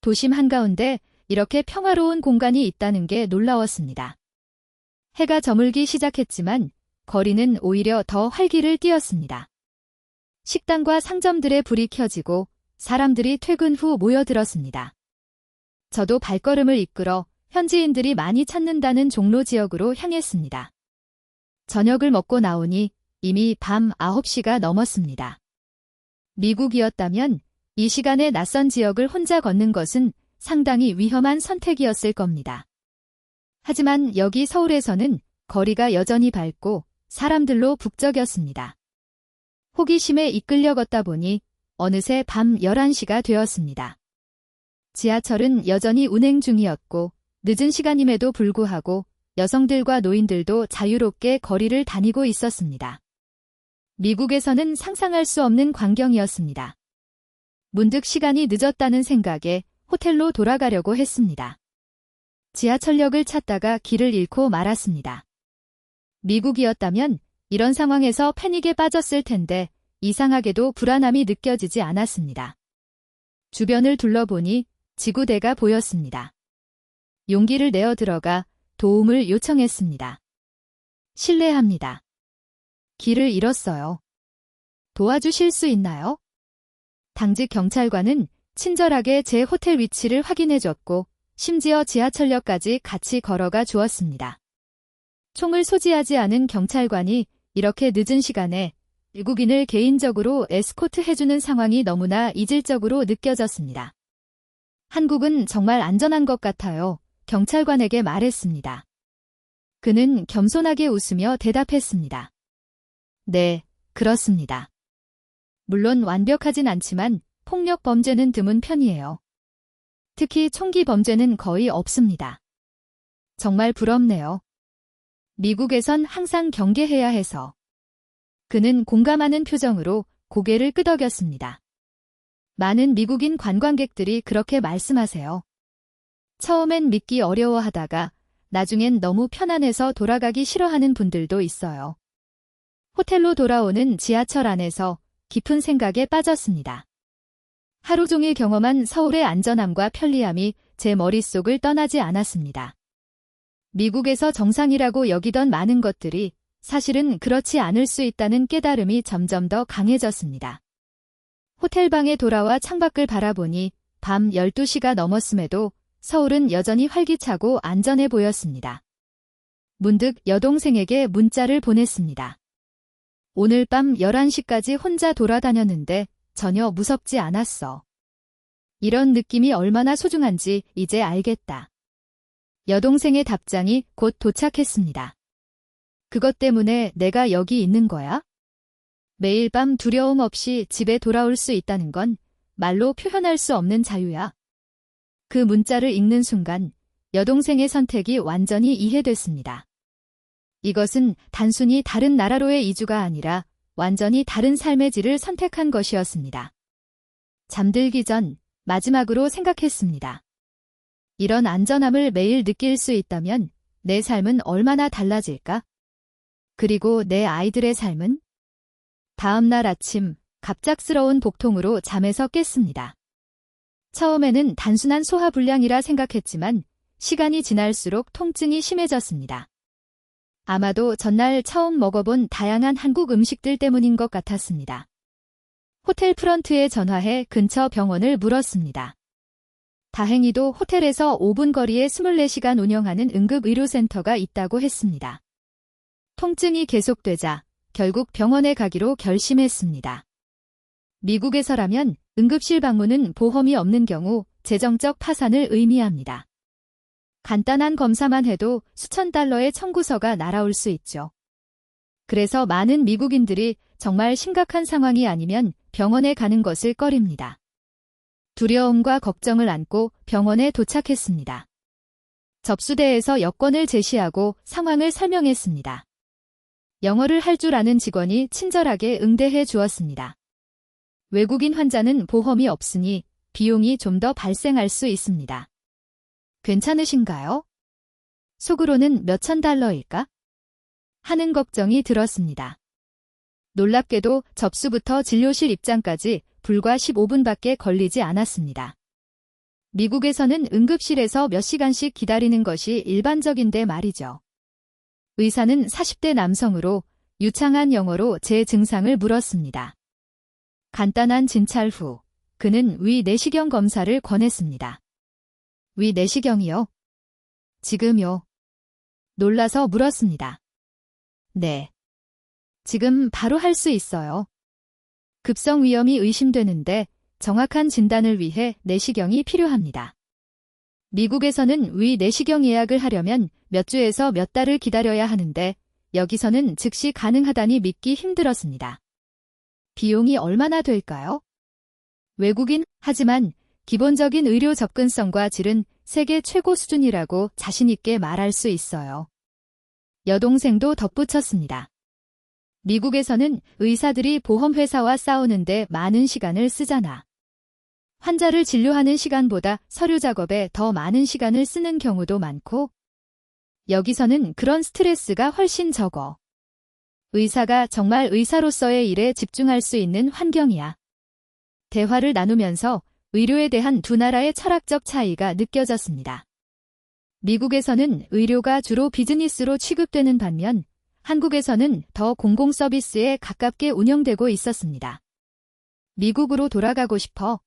도심 한가운데 이렇게 평화로운 공간이 있다는 게 놀라웠습니다. 해가 저물기 시작했지만 거리는 오히려 더 활기를 띠었습니다. 식당과 상점들의 불이 켜지고 사람들이 퇴근 후 모여들었습니다. 저도 발걸음을 이끌어 현지인들이 많이 찾는다는 종로 지역으로 향했습니다. 저녁을 먹고 나오니 이미 밤 9시가 넘었습니다. 미국이었다면 이 시간에 낯선 지역을 혼자 걷는 것은 상당히 위험한 선택이었을 겁니다. 하지만 여기 서울에서는 거리가 여전히 밝고 사람들로 북적였습니다. 호기심에 이끌려 걷다 보니 어느새 밤 11시가 되었습니다. 지하철은 여전히 운행 중이었고 늦은 시간임에도 불구하고 여성들과 노인들도 자유롭게 거리를 다니고 있었습니다. 미국에서는 상상할 수 없는 광경이었습니다. 문득 시간이 늦었다는 생각에 호텔로 돌아가려고 했습니다. 지하철역을 찾다가 길을 잃고 말았습니다. 미국이었다면 이런 상황에서 패닉에 빠졌을 텐데 이상하게도 불안함이 느껴지지 않았습니다. 주변을 둘러보니 지구대가 보였습니다. 용기를 내어 들어가 도움을 요청했습니다. 실례합니다. 길을 잃었어요. 도와주실 수 있나요? 당직 경찰관은 친절하게 제 호텔 위치를 확인해줬고 심지어 지하철역까지 같이 걸어가 주었습니다. 총을 소지하지 않은 경찰관이 이렇게 늦은 시간에 외국인을 개인적으로 에스코트해주는 상황이 너무나 이질적으로 느껴졌습니다. 한국은 정말 안전한 것 같아요. 경찰관에게 말했습니다. 그는 겸손하게 웃으며 대답했습니다. 네, 그렇습니다. 물론 완벽하진 않지만 폭력 범죄는 드문 편이에요. 특히 총기 범죄는 거의 없습니다. 정말 부럽네요. 미국에선 항상 경계해야 해서. 그는 공감하는 표정으로 고개를 끄덕였습니다. 많은 미국인 관광객들이 그렇게 말씀하세요. 처음엔 믿기 어려워하다가 나중엔 너무 편안해서 돌아가기 싫어하는 분들도 있어요. 호텔로 돌아오는 지하철 안에서 깊은 생각에 빠졌습니다. 하루 종일 경험한 서울의 안전함과 편리함이 제 머릿속을 떠나지 않았습니다. 미국에서 정상이라고 여기던 많은 것들이 사실은 그렇지 않을 수 있다는 깨달음이 점점 더 강해졌습니다. 호텔방에 돌아와 창밖을 바라보니 밤 12시가 넘었음에도 서울은 여전히 활기차고 안전해 보였습니다. 문득 여동생에게 문자를 보냈습니다. 오늘 밤 11시까지 혼자 돌아다녔는데 전혀 무섭지 않았어. 이런 느낌이 얼마나 소중한지 이제 알겠다. 여동생의 답장이 곧 도착했습니다. 그것 때문에 내가 여기 있는 거야? 매일 밤 두려움 없이 집에 돌아올 수 있다는 건 말로 표현할 수 없는 자유야. 그 문자를 읽는 순간 여동생의 선택이 완전히 이해됐습니다. 이것은 단순히 다른 나라로의 이주가 아니라 완전히 다른 삶의 질을 선택한 것이었습니다. 잠들기 전 마지막으로 생각했습니다. 이런 안전함을 매일 느낄 수 있다면 내 삶은 얼마나 달라질까? 그리고 내 아이들의 삶은? 다음 날 아침 갑작스러운 복통으로 잠에서 깼습니다. 처음에는 단순한 소화불량이라 생각했지만 시간이 지날수록 통증이 심해졌습니다. 아마도 전날 처음 먹어본 다양한 한국 음식들 때문인 것 같았습니다. 호텔 프런트에 전화해 근처 병원을 물었습니다. 다행히도 호텔에서 5분 거리에 24시간 운영하는 응급의료센터가 있다고 했습니다. 통증이 계속되자 결국 병원에 가기로 결심했습니다. 미국에서라면 응급실 방문은 보험이 없는 경우 재정적 파산을 의미합니다. 간단한 검사만 해도 수천 달러의 청구서가 날아올 수 있죠. 그래서 많은 미국인들이 정말 심각한 상황이 아니면 병원에 가는 것을 꺼립니다. 두려움과 걱정을 안고 병원에 도착했습니다. 접수대에서 여권을 제시하고 상황을 설명했습니다. 영어를 할 줄 아는 직원이 친절하게 응대해 주었습니다. 외국인 환자는 보험이 없으니 비용이 좀 더 발생할 수 있습니다. 괜찮으신가요? 속으로는 몇천 달러일까? 하는 걱정이 들었습니다. 놀랍게도 접수부터 진료실 입장까지 불과 15분밖에 걸리지 않았습니다. 미국에서는 응급실에서 몇 시간씩 기다리는 것이 일반적인데 말이죠. 의사는 40대 남성으로 유창한 영어로 제 증상을 물었습니다. 간단한 진찰 후 그는 위 내시경 검사를 권했습니다. 위 내시경이요? 지금요? 놀라서 물었습니다. 네. 지금 바로 할 수 있어요. 급성 위염이 의심되는데 정확한 진단을 위해 내시경이 필요합니다. 미국에서는 위 내시경 예약을 하려면 몇 주에서 몇 달을 기다려야 하는데 여기서는 즉시 가능하다니 믿기 힘들었습니다. 비용이 얼마나 될까요? 외국인, 하지만 기본적인 의료 접근성과 질은 세계 최고 수준이라고 자신있게 말할 수 있어요. 여동생도 덧붙였습니다. 미국에서는 의사들이 보험회사와 싸우는데 많은 시간을 쓰잖아. 환자를 진료하는 시간보다 서류 작업에 더 많은 시간을 쓰는 경우도 많고, 여기서는 그런 스트레스가 훨씬 적어. 의사가 정말 의사로서의 일에 집중할 수 있는 환경이야. 대화를 나누면서 의료에 대한 두 나라의 철학적 차이가 느껴졌습니다. 미국에서는 의료가 주로 비즈니스로 취급되는 반면 한국에서는 더 공공 서비스에 가깝게 운영되고 있었습니다. 미국으로 돌아가고 싶어?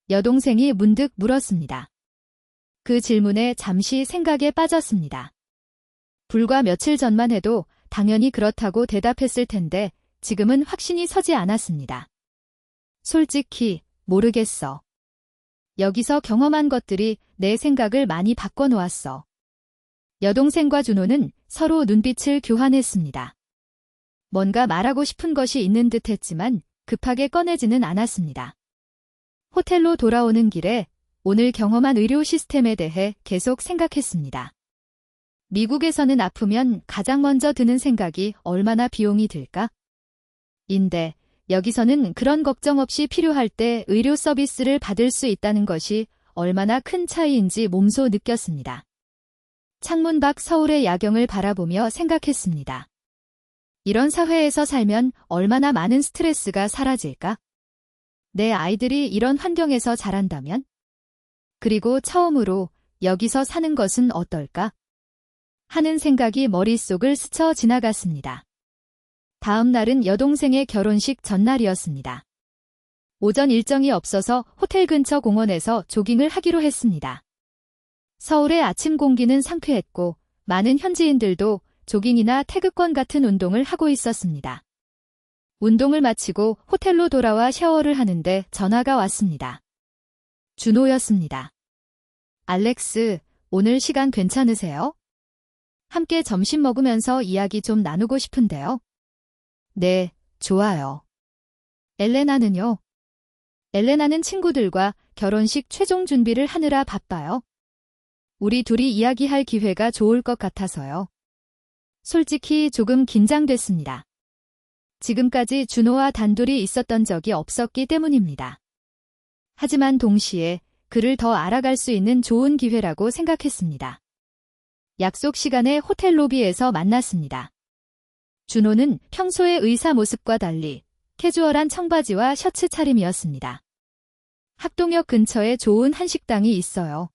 여동생이 문득 물었습니다. 그 질문에 잠시 생각에 빠졌습니다. 불과 며칠 전만 해도 당연히 그렇다고 대답했을 텐데 지금은 확신이 서지 않았습니다. 솔직히 모르겠어. 여기서 경험한 것들이 내 생각을 많이 바꿔놓았어. 여동생과 준호는 서로 눈빛을 교환했습니다. 뭔가 말하고 싶은 것이 있는 듯 했지만 급하게 꺼내지는 않았습니다. 호텔로 돌아오는 길에 오늘 경험한 의료 시스템에 대해 계속 생각했습니다. 미국에서는 아프면 가장 먼저 드는 생각이 얼마나 비용이 들까? 인데 여기서는 그런 걱정 없이 필요할 때 의료 서비스를 받을 수 있다는 것이 얼마나 큰 차이인지 몸소 느꼈습니다. 창문 밖 서울의 야경을 바라보며 생각했습니다. 이런 사회에서 살면 얼마나 많은 스트레스가 사라질까? 내 아이들이 이런 환경에서 자란다면? 그리고 처음으로 여기서 사는 것은 어떨까? 하는 생각이 머릿속을 스쳐 지나갔습니다. 다음 날은 여동생의 결혼식 전날이었습니다. 오전 일정이 없어서 호텔 근처 공원에서 조깅을 하기로 했습니다. 서울의 아침 공기는 상쾌했고 많은 현지인들도 조깅이나 태극권 같은 운동을 하고 있었습니다. 운동을 마치고 호텔로 돌아와 샤워를 하는데 전화가 왔습니다. 준호였습니다. 알렉스, 오늘 시간 괜찮으세요? 함께 점심 먹으면서 이야기 좀 나누고 싶은데요. 네, 좋아요. 엘레나는요? 엘레나는 친구들과 결혼식 최종 준비를 하느라 바빠요. 우리 둘이 이야기할 기회가 좋을 것 같아서요. 솔직히 조금 긴장됐습니다. 지금까지 준호와 단둘이 있었던 적이 없었기 때문입니다. 하지만 동시에 그를 더 알아갈 수 있는 좋은 기회라고 생각했습니다. 약속 시간에 호텔 로비에서 만났습니다. 준호는 평소의 의사 모습과 달리 캐주얼한 청바지와 셔츠 차림이었습니다. 학동역 근처에 좋은 한식당이 있어요.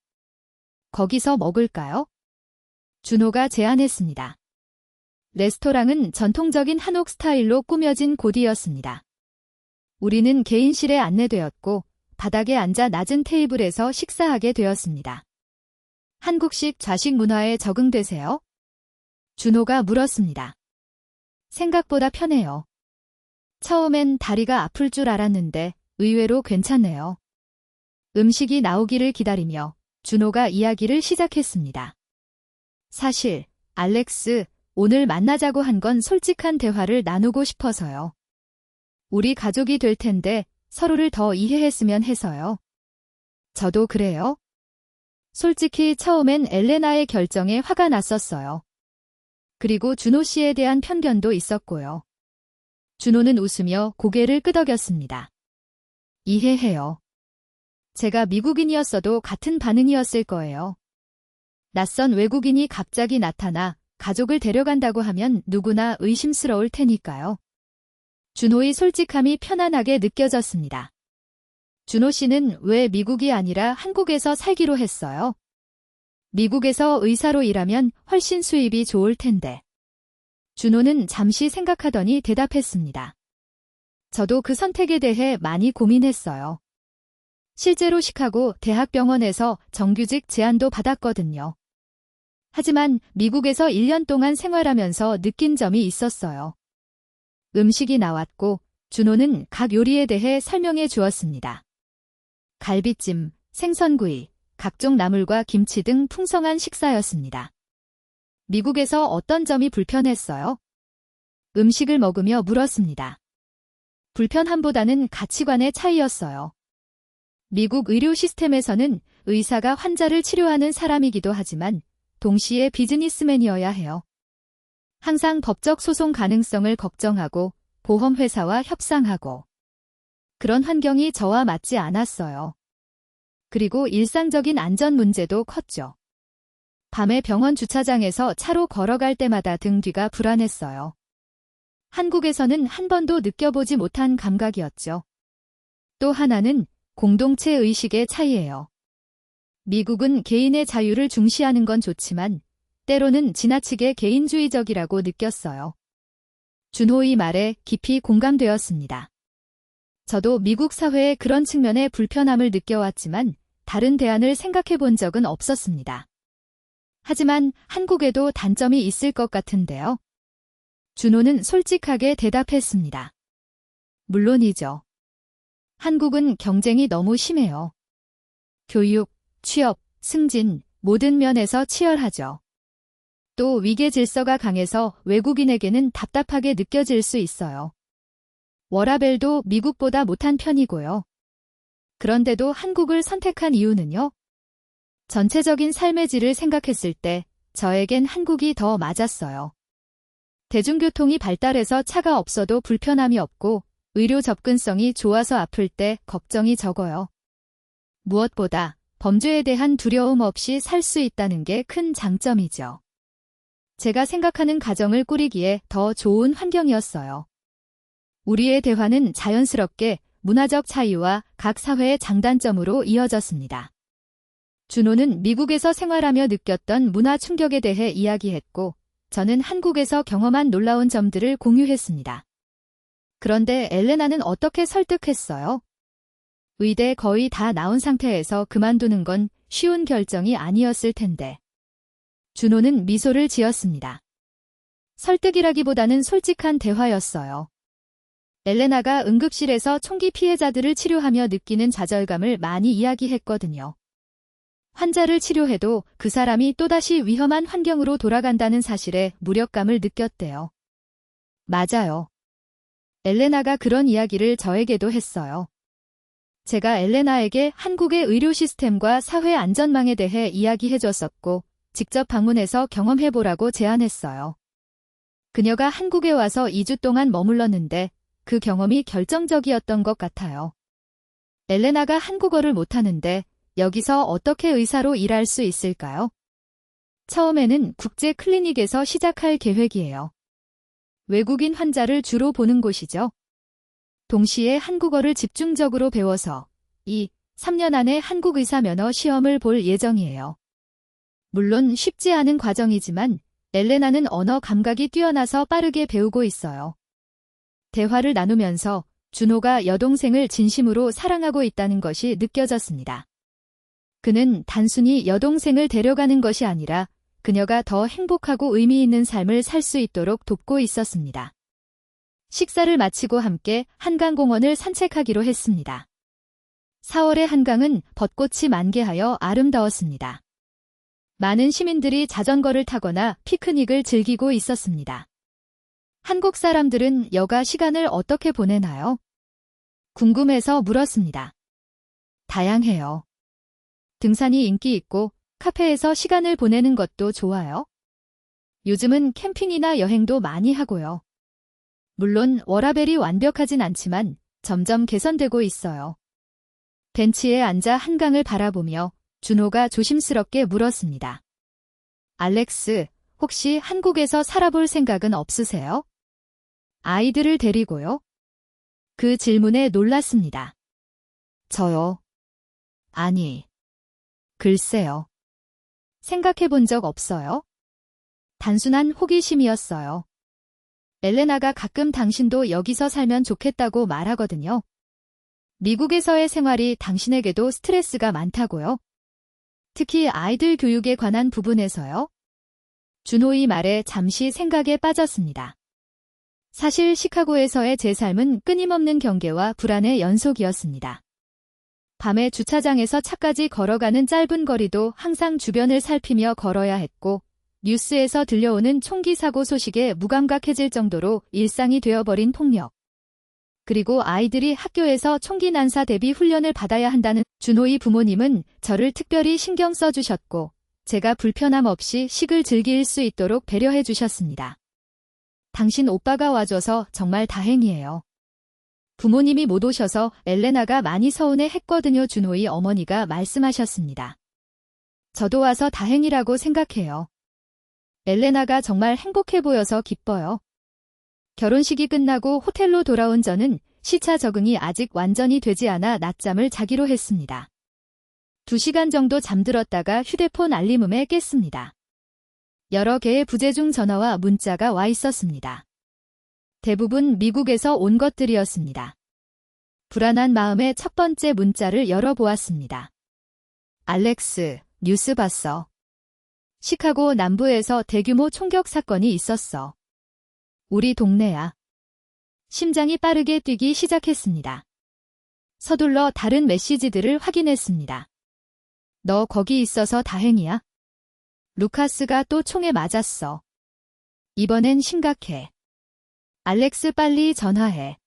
거기서 먹을까요? 준호가 제안했습니다. 레스토랑은 전통적인 한옥 스타일로 꾸며진 곳이었습니다. 우리는 개인실에 안내되었고 바닥에 앉아 낮은 테이블에서 식사하게 되었습니다. 한국식 좌식 문화에 적응되세요? 준호가 물었습니다. 생각보다 편해요. 처음엔 다리가 아플 줄 알았는데 의외로 괜찮네요. 음식이 나오기를 기다리며 준호가 이야기를 시작했습니다. 사실, 알렉스, 오늘 만나자고 한 건 솔직한 대화를 나누고 싶어서요. 우리 가족이 될 텐데 서로를 더 이해했으면 해서요. 저도 그래요. 솔직히 처음엔 엘레나의 결정에 화가 났었어요. 그리고 준호 씨에 대한 편견도 있었고요. 준호는 웃으며 고개를 끄덕였습니다. 이해해요. 제가 미국인이었어도 같은 반응이었을 거예요. 낯선 외국인이 갑자기 나타나 가족을 데려간다고 하면 누구나 의심스러울 테니까요. 준호의 솔직함이 편안하게 느껴졌습니다. 준호 씨는 왜 미국이 아니라 한국에서 살기로 했어요? 미국에서 의사로 일하면 훨씬 수입이 좋을 텐데. 준호는 잠시 생각하더니 대답했습니다. 저도 그 선택에 대해 많이 고민했어요. 실제로 시카고 대학병원에서 정규직 제안도 받았거든요. 하지만 미국에서 1년 동안 생활하면서 느낀 점이 있었어요. 음식이 나왔고 준호는 각 요리에 대해 설명해 주었습니다. 갈비찜, 생선구이, 각종 나물과 김치 등 풍성한 식사였습니다. 미국에서 어떤 점이 불편했어요? 음식을 먹으며 물었습니다. 불편함보다는 가치관의 차이였어요. 미국 의료 시스템에서는 의사가 환자를 치료하는 사람이기도 하지만 동시에 비즈니스맨이어야 해요. 항상 법적 소송 가능성을 걱정하고 보험회사와 협상하고 그런 환경이 저와 맞지 않았어요. 그리고 일상적인 안전 문제도 컸죠. 밤에 병원 주차장에서 차로 걸어갈 때마다 등 뒤가 불안했어요. 한국에서는 한 번도 느껴보지 못한 감각이었죠. 또 하나는 공동체 의식의 차이예요. 미국은 개인의 자유를 중시하는 건 좋지만 때로는 지나치게 개인주의적이라고 느꼈어요. 준호의 말에 깊이 공감되었습니다. 저도 미국 사회의 그런 측면에 불편함을 느껴왔지만 다른 대안을 생각해 본 적은 없었습니다. 하지만 한국에도 단점이 있을 것 같은데요. 준호는 솔직하게 대답했습니다. 물론이죠. 한국은 경쟁이 너무 심해요. 교육, 취업, 승진, 모든 면에서 치열하죠. 또 위계 질서가 강해서 외국인에게는 답답하게 느껴질 수 있어요. 워라밸도 미국보다 못한 편이고요. 그런데도 한국을 선택한 이유는요? 전체적인 삶의 질을 생각했을 때 저에겐 한국이 더 맞았어요. 대중교통이 발달해서 차가 없어도 불편함이 없고 의료 접근성이 좋아서 아플 때 걱정이 적어요. 무엇보다 범죄에 대한 두려움 없이 살 수 있다는 게 큰 장점이죠. 제가 생각하는 가정을 꾸리기에 더 좋은 환경이었어요. 우리의 대화는 자연스럽게 문화적 차이와 각 사회의 장단점으로 이어졌습니다. 준호는 미국에서 생활하며 느꼈던 문화 충격에 대해 이야기했고 저는 한국에서 경험한 놀라운 점들을 공유했습니다. 그런데 엘레나는 어떻게 설득했어요? 의대 거의 다 나온 상태에서 그만두는 건 쉬운 결정이 아니었을 텐데. 준호는 미소를 지었습니다. 설득이라기보다는 솔직한 대화였어요. 엘레나가 응급실에서 총기 피해자들을 치료하며 느끼는 좌절감을 많이 이야기했거든요. 환자를 치료해도 그 사람이 또다시 위험한 환경으로 돌아간다는 사실에 무력감을 느꼈대요. 맞아요. 엘레나가 그런 이야기를 저에게도 했어요. 제가 엘레나에게 한국의 의료 시스템과 사회 안전망에 대해 이야기해줬었고 직접 방문해서 경험해보라고 제안했어요. 그녀가 한국에 와서 2주 동안 머물렀는데 그 경험이 결정적이었던 것 같아요. 엘레나가 한국어를 못하는데 여기서 어떻게 의사로 일할 수 있을까요? 처음에는 국제 클리닉에서 시작할 계획이에요. 외국인 환자를 주로 보는 곳이죠. 동시에 한국어를 집중적으로 배워서 3년 안에 한국 의사 면허 시험을 볼 예정이에요. 물론 쉽지 않은 과정이지만 엘레나는 언어 감각이 뛰어나서 빠르게 배우고 있어요. 대화를 나누면서 준호가 여동생을 진심으로 사랑하고 있다는 것이 느껴졌습니다. 그는 단순히 여동생을 데려가는 것이 아니라 그녀가 더 행복하고 의미 있는 삶을 살 수 있도록 돕고 있었습니다. 식사를 마치고 함께 한강공원을 산책하기로 했습니다. 4월의 한강은 벚꽃이 만개하여 아름다웠습니다. 많은 시민들이 자전거를 타거나 피크닉을 즐기고 있었습니다. 한국 사람들은 여가 시간을 어떻게 보내나요? 궁금해서 물었습니다. 다양해요. 등산이 인기 있고 카페에서 시간을 보내는 것도 좋아요. 요즘은 캠핑이나 여행도 많이 하고요. 물론 워라밸이 완벽하진 않지만 점점 개선되고 있어요. 벤치에 앉아 한강을 바라보며 준호가 조심스럽게 물었습니다. 알렉스, 혹시 한국에서 살아볼 생각은 없으세요? 아이들을 데리고요? 그 질문에 놀랐습니다. 저요? 아니, 글쎄요. 생각해 본 적 없어요? 단순한 호기심이었어요. 엘레나가 가끔 당신도 여기서 살면 좋겠다고 말하거든요. 미국에서의 생활이 당신에게도 스트레스가 많다고요? 특히 아이들 교육에 관한 부분에서요? 준호의 말에 잠시 생각에 빠졌습니다. 사실 시카고에서의 제 삶은 끊임없는 경계와 불안의 연속이었습니다. 밤에 주차장에서 차까지 걸어가는 짧은 거리도 항상 주변을 살피며 걸어야 했고 뉴스에서 들려오는 총기 사고 소식에 무감각해질 정도로 일상이 되어버린 폭력. 그리고 아이들이 학교에서 총기 난사 대비 훈련을 받아야 한다는 준호의 부모님은 저를 특별히 신경 써주셨고 제가 불편함 없이 식을 즐길 수 있도록 배려해 주셨습니다. 당신 오빠가 와줘서 정말 다행이에요. 부모님이 못 오셔서 엘레나가 많이 서운해 했거든요. 준호의 어머니가 말씀하셨습니다. 저도 와서 다행이라고 생각해요. 엘레나가 정말 행복해 보여서 기뻐요. 결혼식이 끝나고 호텔로 돌아온 저는 시차 적응이 아직 완전히 되지 않아 낮잠을 자기로 했습니다. 2시간 정도 잠들었다가 휴대폰 알림음에 깼습니다. 여러 개의 부재중 전화와 문자가 와 있었습니다. 대부분 미국에서 온 것들이었습니다. 불안한 마음에 첫 번째 문자를 열어보았습니다. 알렉스, 뉴스 봤어. 시카고 남부에서 대규모 총격 사건이 있었어. 우리 동네야. 심장이 빠르게 뛰기 시작했습니다. 서둘러 다른 메시지들을 확인했습니다. 너 거기 있어서 다행이야. 루카스가 또 총에 맞았어. 이번엔 심각해. 알렉스 빨리 전화해.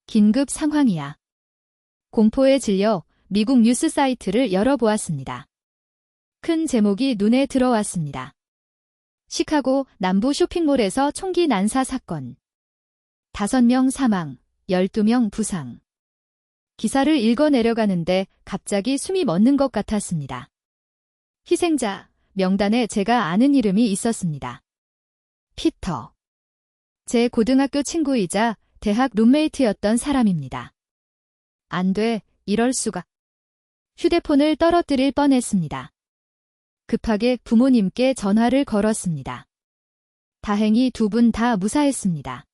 긴급 상황이야. 공포에 질려 미국 뉴스 사이트를 열어보았습니다. 큰 제목이 눈에 들어왔습니다. 시카고 남부 쇼핑몰에서 총기 난사 사건. 5명 사망, 12명 부상. 기사를 읽어내려가는데 갑자기 숨이 멎는 것 같았습니다. 희생자 명단에 제가 아는 이름이 있었습니다. 피터. 제 고등학교 친구이자 대학 룸메이트였던 사람입니다. 안 돼, 이럴 수가. 휴대폰을 떨어뜨릴 뻔했습니다. 급하게 부모님께 전화를 걸었습니다. 다행히 2분 다 무사했습니다.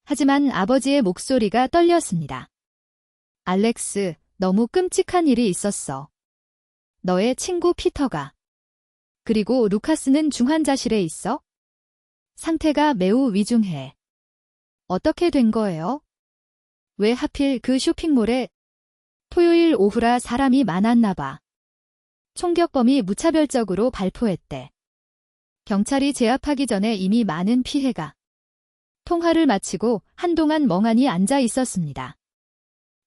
하지만 아버지의 목소리가 떨렸습니다. 알렉스, 너무 끔찍한 일이 있었어. 너의 친구 피터가. 그리고 루카스는 중환자실에 있어? 상태가 매우 위중해. 어떻게 된 거예요? 왜 하필 그 쇼핑몰에? 토요일 오후라 사람이 많았나 봐. 총격범이 무차별적으로 발포했대. 경찰이 제압하기 전에 이미 많은 피해가. 통화를 마치고 한동안 멍하니 앉아 있었습니다.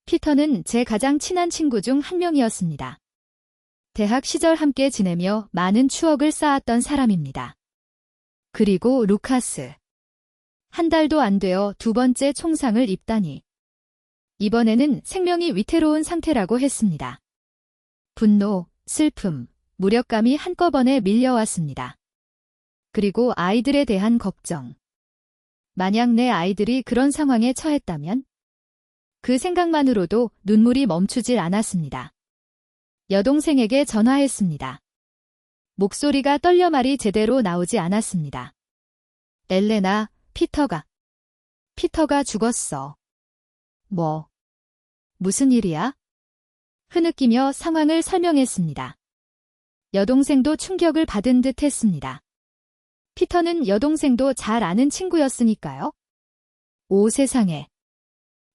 피터는 제 가장 친한 친구 중 한 명이었습니다. 대학 시절 함께 지내며 많은 추억을 쌓았던 사람입니다. 그리고 루카스. 한 달도 안 되어 2번째 총상을 입다니. 이번에는 생명이 위태로운 상태라고 했습니다. 분노, 슬픔, 무력감이 한꺼번에 밀려왔습니다. 그리고 아이들에 대한 걱정. 만약 내 아이들이 그런 상황에 처했다면? 그 생각만으로도 눈물이 멈추질 않았습니다. 여동생에게 전화했습니다. 목소리가 떨려 말이 제대로 나오지 않았습니다. 엘레나, 피터가 죽었어. 뭐? 무슨 일이야? 흐느끼며 상황을 설명했습니다. 여동생도 충격을 받은 듯 했습니다. 피터는 여동생도 잘 아는 친구였으니까요. 오 세상에.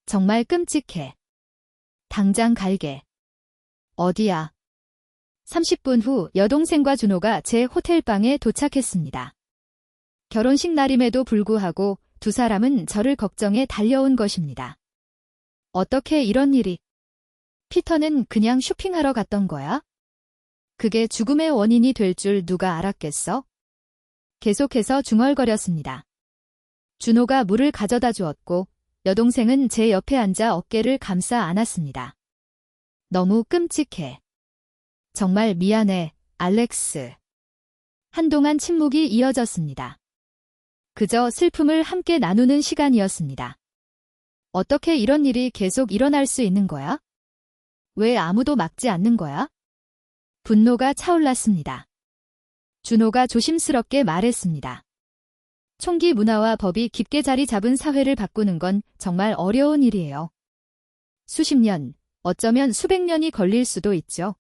정말 끔찍해. 당장 갈게. 어디야? 30분 후 여동생과 준호가 제 호텔방에 도착했습니다. 결혼식 날임에도 불구하고 2 사람은 저를 걱정해 달려온 것입니다. 어떻게 이런 일이? 피터는 그냥 쇼핑하러 갔던 거야? 그게 죽음의 원인이 될 줄 누가 알았겠어? 계속해서 중얼거렸습니다. 준호가 물을 가져다 주었고 여동생은 제 옆에 앉아 어깨를 감싸 안았습니다. 너무 끔찍해. 정말 미안해, 알렉스. 한동안 침묵이 이어졌습니다. 그저 슬픔을 함께 나누는 시간이었습니다. 어떻게 이런 일이 계속 일어날 수 있는 거야? 왜 아무도 막지 않는 거야? 분노가 차올랐습니다. 준호가 조심스럽게 말했습니다. 총기 문화와 법이 깊게 자리 잡은 사회를 바꾸는 건 정말 어려운 일이에요. 수십 년, 어쩌면 수백 년이 걸릴 수도 있죠.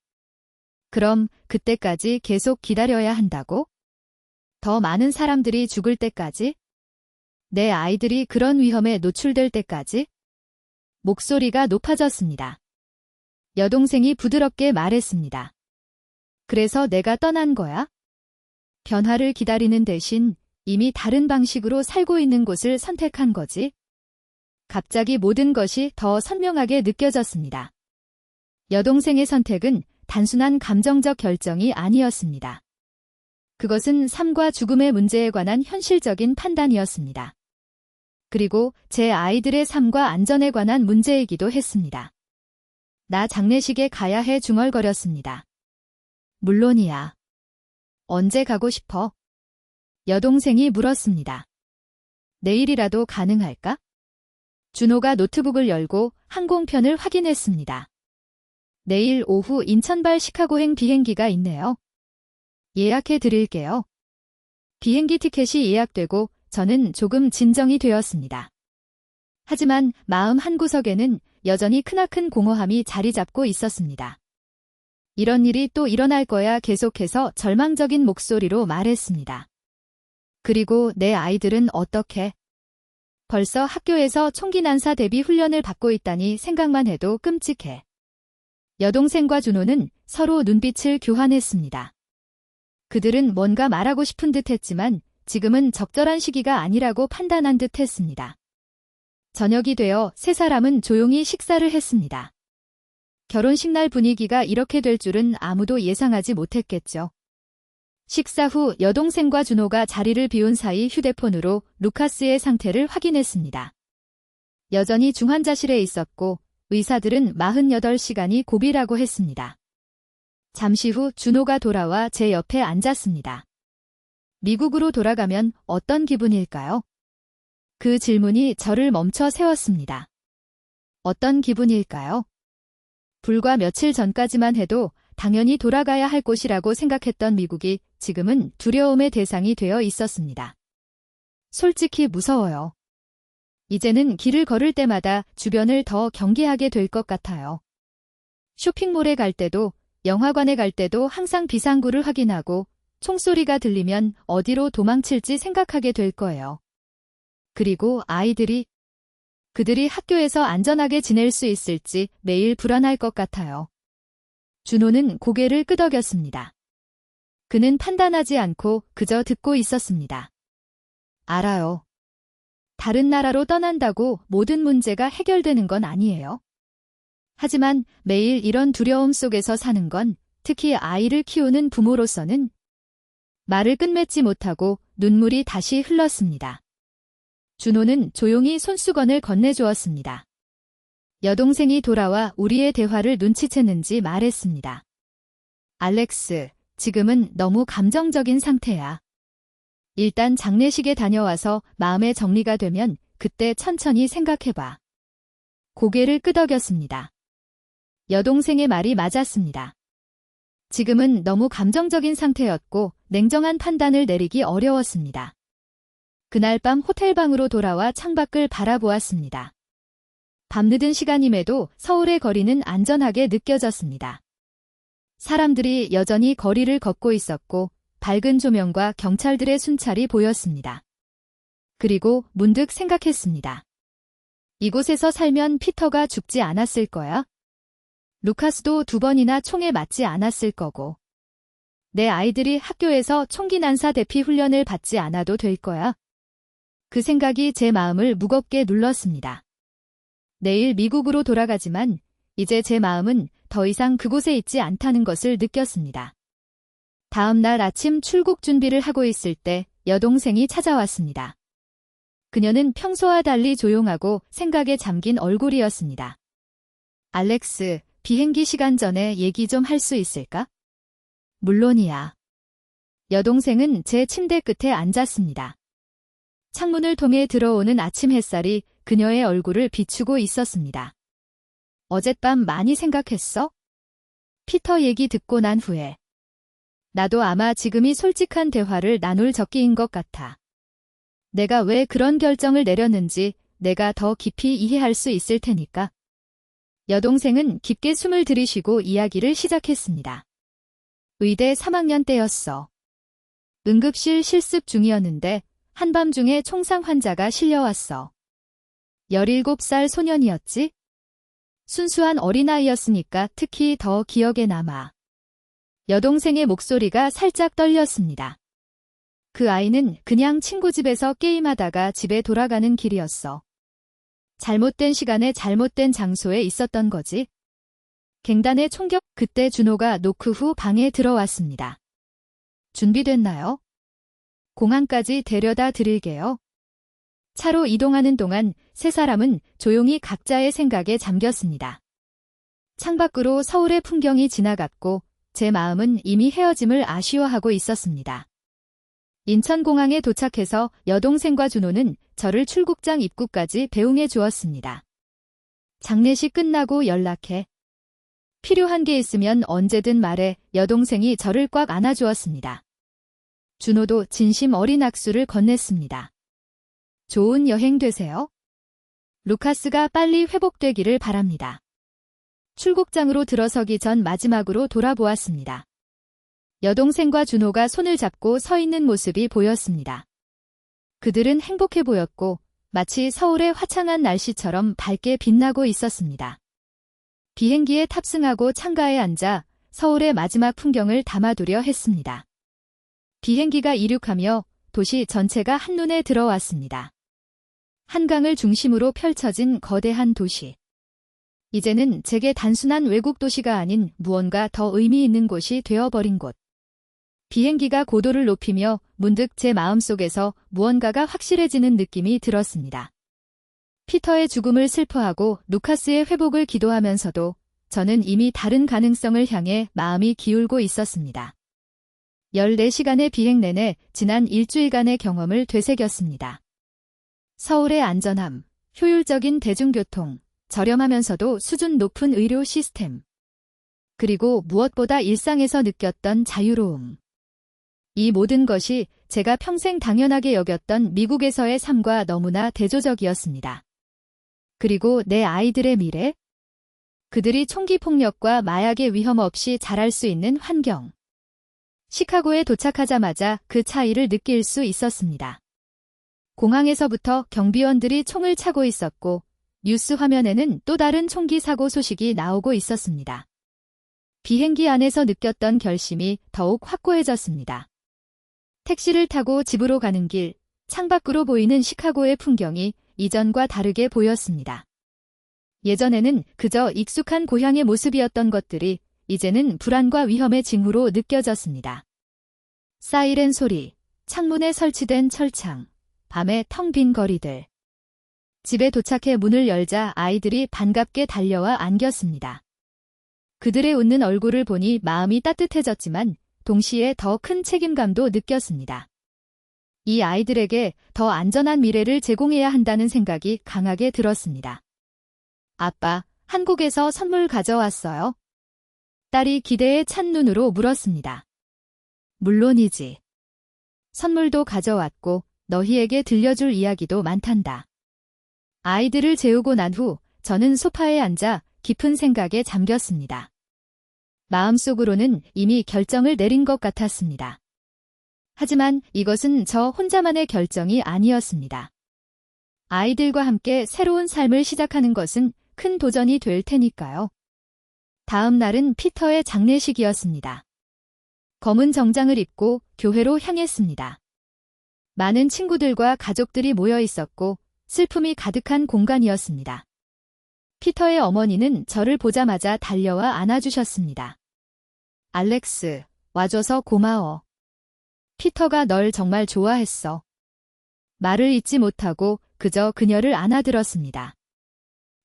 그럼 그때까지 계속 기다려야 한다고? 더 많은 사람들이 죽을 때까지? 내 아이들이 그런 위험에 노출될 때까지? 목소리가 높아졌습니다. 여동생이 부드럽게 말했습니다. 그래서 내가 떠난 거야? 변화를 기다리는 대신 이미 다른 방식으로 살고 있는 곳을 선택한 거지? 갑자기 모든 것이 더 선명하게 느껴졌습니다. 여동생의 선택은 단순한 감정적 결정이 아니었습니다. 그것은 삶과 죽음의 문제에 관한 현실적인 판단이었습니다. 그리고 제 아이들의 삶과 안전에 관한 문제이기도 했습니다. 나 장례식에 가야 해 중얼거렸습니다. 물론이야. 언제 가고 싶어? 여동생이 물었습니다. 내일이라도 가능할까? 준호가 노트북을 열고 항공편을 확인했습니다. 내일 오후 인천발 시카고행 비행기가 있네요. 예약해 드릴게요. 비행기 티켓이 예약되고 저는 조금 진정이 되었습니다. 하지만 마음 한구석에는 여전히 크나큰 공허함이 자리 잡고 있었습니다. 이런 일이 또 일어날 거야 계속해서 절망적인 목소리로 말했습니다. 그리고 내 아이들은 어떻게? 벌써 학교에서 총기 난사 대비 훈련을 받고 있다니 생각만 해도 끔찍해. 여동생과 준호는 서로 눈빛을 교환했습니다. 그들은 뭔가 말하고 싶은 듯 했지만 지금은 적절한 시기가 아니라고 판단한 듯 했습니다. 저녁이 되어 세 사람은 조용히 식사를 했습니다. 결혼식 날 분위기가 이렇게 될 줄은 아무도 예상하지 못했겠죠. 식사 후 여동생과 준호가 자리를 비운 사이 휴대폰으로 루카스의 상태를 확인했습니다. 여전히 중환자실에 있었고 의사들은 48시간이 고비라고 했습니다. 잠시 후 준호가 돌아와 제 옆에 앉았습니다. 미국으로 돌아가면 어떤 기분일까요? 그 질문이 저를 멈춰 세웠습니다. 어떤 기분일까요? 불과 며칠 전까지만 해도 당연히 돌아가야 할 곳이라고 생각했던 미국이 지금은 두려움의 대상이 되어 있었습니다. 솔직히 무서워요. 이제는 길을 걸을 때마다 주변을 더 경계하게 될 것 같아요. 쇼핑몰에 갈 때도 영화관에 갈 때도 항상 비상구를 확인하고 총소리가 들리면 어디로 도망칠지 생각하게 될 거예요. 그리고 그들이 학교에서 안전하게 지낼 수 있을지 매일 불안할 것 같아요. 준호는 고개를 끄덕였습니다. 그는 판단하지 않고 그저 듣고 있었습니다. 알아요. 다른 나라로 떠난다고 모든 문제가 해결되는 건 아니에요. 하지만 매일 이런 두려움 속에서 사는 건 특히 아이를 키우는 부모로서는 말을 끝맺지 못하고 눈물이 다시 흘렀습니다. 준호는 조용히 손수건을 건네주었습니다. 여동생이 돌아와 우리의 대화를 눈치챘는지 말했습니다. 알렉스, 지금은 너무 감정적인 상태야. 일단 장례식에 다녀와서 마음의 정리가 되면 그때 천천히 생각해봐. 고개를 끄덕였습니다. 여동생의 말이 맞았습니다. 지금은 너무 감정적인 상태였고 냉정한 판단을 내리기 어려웠습니다. 그날 밤 호텔방으로 돌아와 창밖을 바라보았습니다. 밤늦은 시간임에도 서울의 거리는 안전하게 느껴졌습니다. 사람들이 여전히 거리를 걷고 있었고 밝은 조명과 경찰들의 순찰이 보였습니다. 그리고 문득 생각했습니다. 이곳에서 살면 피터가 죽지 않았을 거야? 루카스도 2번이나 총에 맞지 않았을 거고. 내 아이들이 학교에서 총기 난사 대피 훈련을 받지 않아도 될 거야? 그 생각이 제 마음을 무겁게 눌렀습니다. 내일 미국으로 돌아가지만 이제 제 마음은 더 이상 그곳에 있지 않다는 것을 느꼈습니다. 다음 날 아침 출국 준비를 하고 있을 때 여동생이 찾아왔습니다. 그녀는 평소와 달리 조용하고 생각에 잠긴 얼굴이었습니다. 알렉스, 비행기 시간 전에 얘기 좀 할 수 있을까? 물론이야. 여동생은 제 침대 끝에 앉았습니다. 창문을 통해 들어오는 아침 햇살이 그녀의 얼굴을 비추고 있었습니다. 어젯밤 많이 생각했어? 피터 얘기 듣고 난 후에. 나도 아마 지금이 솔직한 대화를 나눌 적기인 것 같아. 내가 왜 그런 결정을 내렸는지 내가 더 깊이 이해할 수 있을 테니까. 여동생은 깊게 숨을 들이쉬고 이야기를 시작했습니다. 의대 3학년 때였어. 응급실 실습 중이었는데 한밤중에 총상 환자가 실려왔어. 17살 소년이었지? 순수한 어린아이였으니까 특히 더 기억에 남아. 여동생의 목소리가 살짝 떨렸습니다. 그 아이는 그냥 친구 집에서 게임하다가 집에 돌아가는 길이었어. 잘못된 시간에 잘못된 장소에 있었던 거지. 갱단의 총격. 그때 준호가 노크 후 방에 들어왔습니다. 준비됐나요? 공항까지 데려다 드릴게요. 차로 이동하는 동안 세 사람은 조용히 각자의 생각에 잠겼습니다. 창밖으로 서울의 풍경이 지나갔고 제 마음은 이미 헤어짐을 아쉬워하고 있었습니다. 인천공항에 도착해서 여동생과 준호는 저를 출국장 입구까지 배웅해 주었습니다. 장례식 끝나고 연락해. 필요한 게 있으면 언제든 말해. 여동생이 저를 꽉 안아주었습니다. 준호도 진심 어린 악수를 건넸습니다. 좋은 여행 되세요. 루카스가 빨리 회복되기를 바랍니다. 출국장으로 들어서기 전 마지막으로 돌아보았습니다. 여동생과 준호가 손을 잡고 서 있는 모습이 보였습니다. 그들은 행복해 보였고 마치 서울의 화창한 날씨처럼 밝게 빛나고 있었습니다. 비행기에 탑승하고 창가에 앉아 서울의 마지막 풍경을 담아두려 했습니다. 비행기가 이륙하며 도시 전체가 한눈에 들어왔습니다. 한강을 중심으로 펼쳐진 거대한 도시. 이제는 제게 단순한 외국 도시가 아닌 무언가 더 의미 있는 곳이 되어버린 곳. 비행기가 고도를 높이며 문득 제 마음속에서 무언가가 확실해지는 느낌이 들었습니다. 피터의 죽음을 슬퍼하고 루카스의 회복을 기도하면서도 저는 이미 다른 가능성을 향해 마음이 기울고 있었습니다. 14시간의 비행 내내 지난 일주일간의 경험을 되새겼습니다. 서울의 안전함, 효율적인 대중교통, 저렴하면서도 수준 높은 의료 시스템. 그리고 무엇보다 일상에서 느꼈던 자유로움. 이 모든 것이 제가 평생 당연하게 여겼던 미국에서의 삶과 너무나 대조적이었습니다. 그리고 내 아이들의 미래? 그들이 총기 폭력과 마약의 위험 없이 자랄 수 있는 환경. 시카고에 도착하자마자 그 차이를 느낄 수 있었습니다. 공항에서부터 경비원들이 총을 차고 있었고 뉴스 화면에는 또 다른 총기 사고 소식이 나오고 있었습니다. 비행기 안에서 느꼈던 결심이 더욱 확고해졌습니다. 택시를 타고 집으로 가는 길, 창밖으로 보이는 시카고의 풍경이 이전과 다르게 보였습니다. 예전에는 그저 익숙한 고향의 모습이었던 것들이 이제는 불안과 위험의 징후로 느껴졌습니다. 사이렌 소리, 창문에 설치된 철창, 밤의 텅 빈 거리들. 집에 도착해 문을 열자 아이들이 반갑게 달려와 안겼습니다. 그들의 웃는 얼굴을 보니 마음이 따뜻해졌지만 동시에 더 큰 책임감도 느꼈습니다. 이 아이들에게 더 안전한 미래를 제공해야 한다는 생각이 강하게 들었습니다. 아빠, 한국에서 선물 가져왔어요? 딸이 기대에 찬 눈으로 물었습니다. 물론이지. 선물도 가져왔고 너희에게 들려줄 이야기도 많단다. 아이들을 재우고 난 후 저는 소파에 앉아 깊은 생각에 잠겼습니다. 마음속으로는 이미 결정을 내린 것 같았습니다. 하지만 이것은 저 혼자만의 결정이 아니었습니다. 아이들과 함께 새로운 삶을 시작하는 것은 큰 도전이 될 테니까요. 다음 날은 피터의 장례식이었습니다. 검은 정장을 입고 교회로 향했습니다. 많은 친구들과 가족들이 모여 있었고 슬픔이 가득한 공간이었습니다. 피터의 어머니는 저를 보자마자 달려와 안아주셨습니다. 알렉스, 와줘서 고마워. 피터가 널 정말 좋아했어. 말을 잇지 못하고 그저 그녀를 안아들었습니다.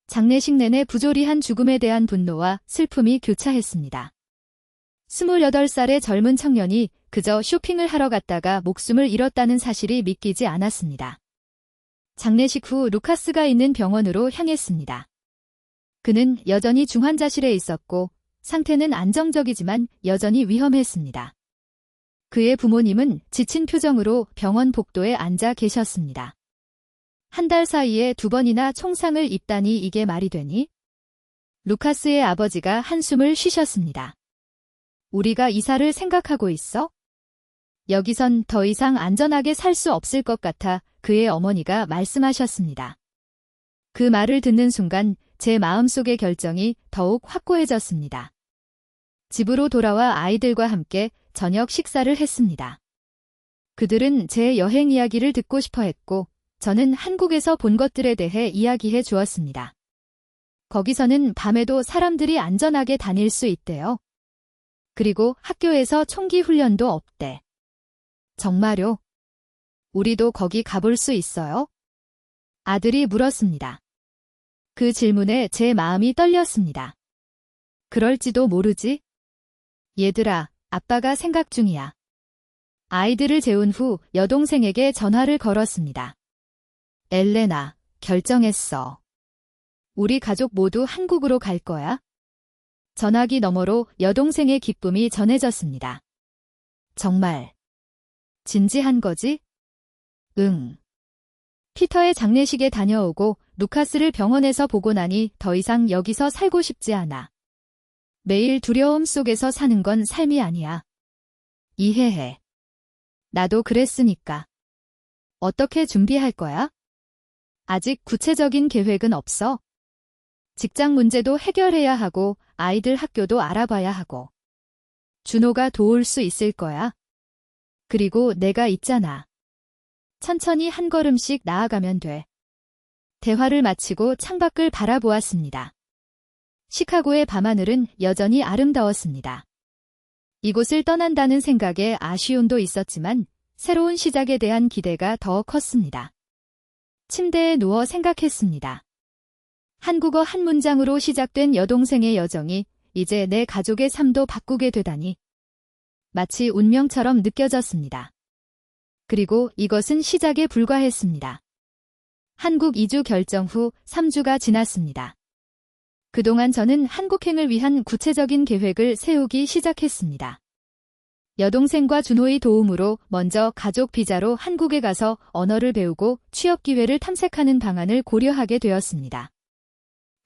장례식 내내 부조리한 죽음에 대한 분노와 슬픔이 교차했습니다. 28살의 젊은 청년이 그저 쇼핑을 하러 갔다가 목숨을 잃었다는 사실이 믿기지 않았습니다. 장례식 후 루카스가 있는 병원으로 향했습니다. 그는 여전히 중환자실에 있었고 상태는 안정적이지만 여전히 위험했습니다. 그의 부모님은 지친 표정으로 병원 복도에 앉아 계셨습니다. 한 달 사이에 2번이나 총상을 입다니 이게 말이 되니? 루카스의 아버지가 한숨을 쉬셨습니다. 우리가 이사를 생각하고 있어? 여기선 더 이상 안전하게 살 수 없을 것 같아 그의 어머니가 말씀하셨습니다. 그 말을 듣는 순간 제 마음속의 결정이 더욱 확고해졌습니다. 집으로 돌아와 아이들과 함께 저녁 식사를 했습니다. 그들은 제 여행 이야기를 듣고 싶어 했고, 저는 한국에서 본 것들에 대해 이야기해 주었습니다. 거기서는 밤에도 사람들이 안전하게 다닐 수 있대요. 그리고 학교에서 총기 훈련도 없대. 정말요? 우리도 거기 가볼 수 있어요? 아들이 물었습니다. 그 질문에 제 마음이 떨렸습니다. 그럴지도 모르지? 얘들아, 아빠가 생각 중이야. 아이들을 재운 후 여동생에게 전화를 걸었습니다. 엘레나, 결정했어. 우리 가족 모두 한국으로 갈 거야? 전화기 너머로 여동생의 기쁨이 전해졌습니다. 정말. 진지한 거지? 응. 피터의 장례식에 다녀오고 루카스를 병원에서 보고 나니 더 이상 여기서 살고 싶지 않아. 매일 두려움 속에서 사는 건 삶이 아니야. 이해해. 나도 그랬으니까. 어떻게 준비할 거야? 아직 구체적인 계획은 없어. 직장 문제도 해결해야 하고 아이들 학교도 알아봐야 하고. 준호가 도울 수 있을 거야. 그리고 내가 있잖아. 천천히 한 걸음씩 나아가면 돼. 대화를 마치고 창밖을 바라보았습니다. 시카고의 밤하늘은 여전히 아름다웠습니다. 이곳을 떠난다는 생각에 아쉬움도 있었지만 새로운 시작에 대한 기대가 더 컸습니다. 침대에 누워 생각했습니다. 한국어 한 문장으로 시작된 여동생의 여정이 이제 내 가족의 삶도 바꾸게 되다니. 마치 운명처럼 느껴졌습니다. 그리고 이것은 시작에 불과했습니다. 한국 이주 결정 후 3주가 지났습니다. 그동안 저는 한국행을 위한 구체적인 계획을 세우기 시작했습니다. 여동생과 준호의 도움으로 먼저 가족 비자로 한국에 가서 언어를 배우고 취업 기회를 탐색하는 방안을 고려하게 되었습니다.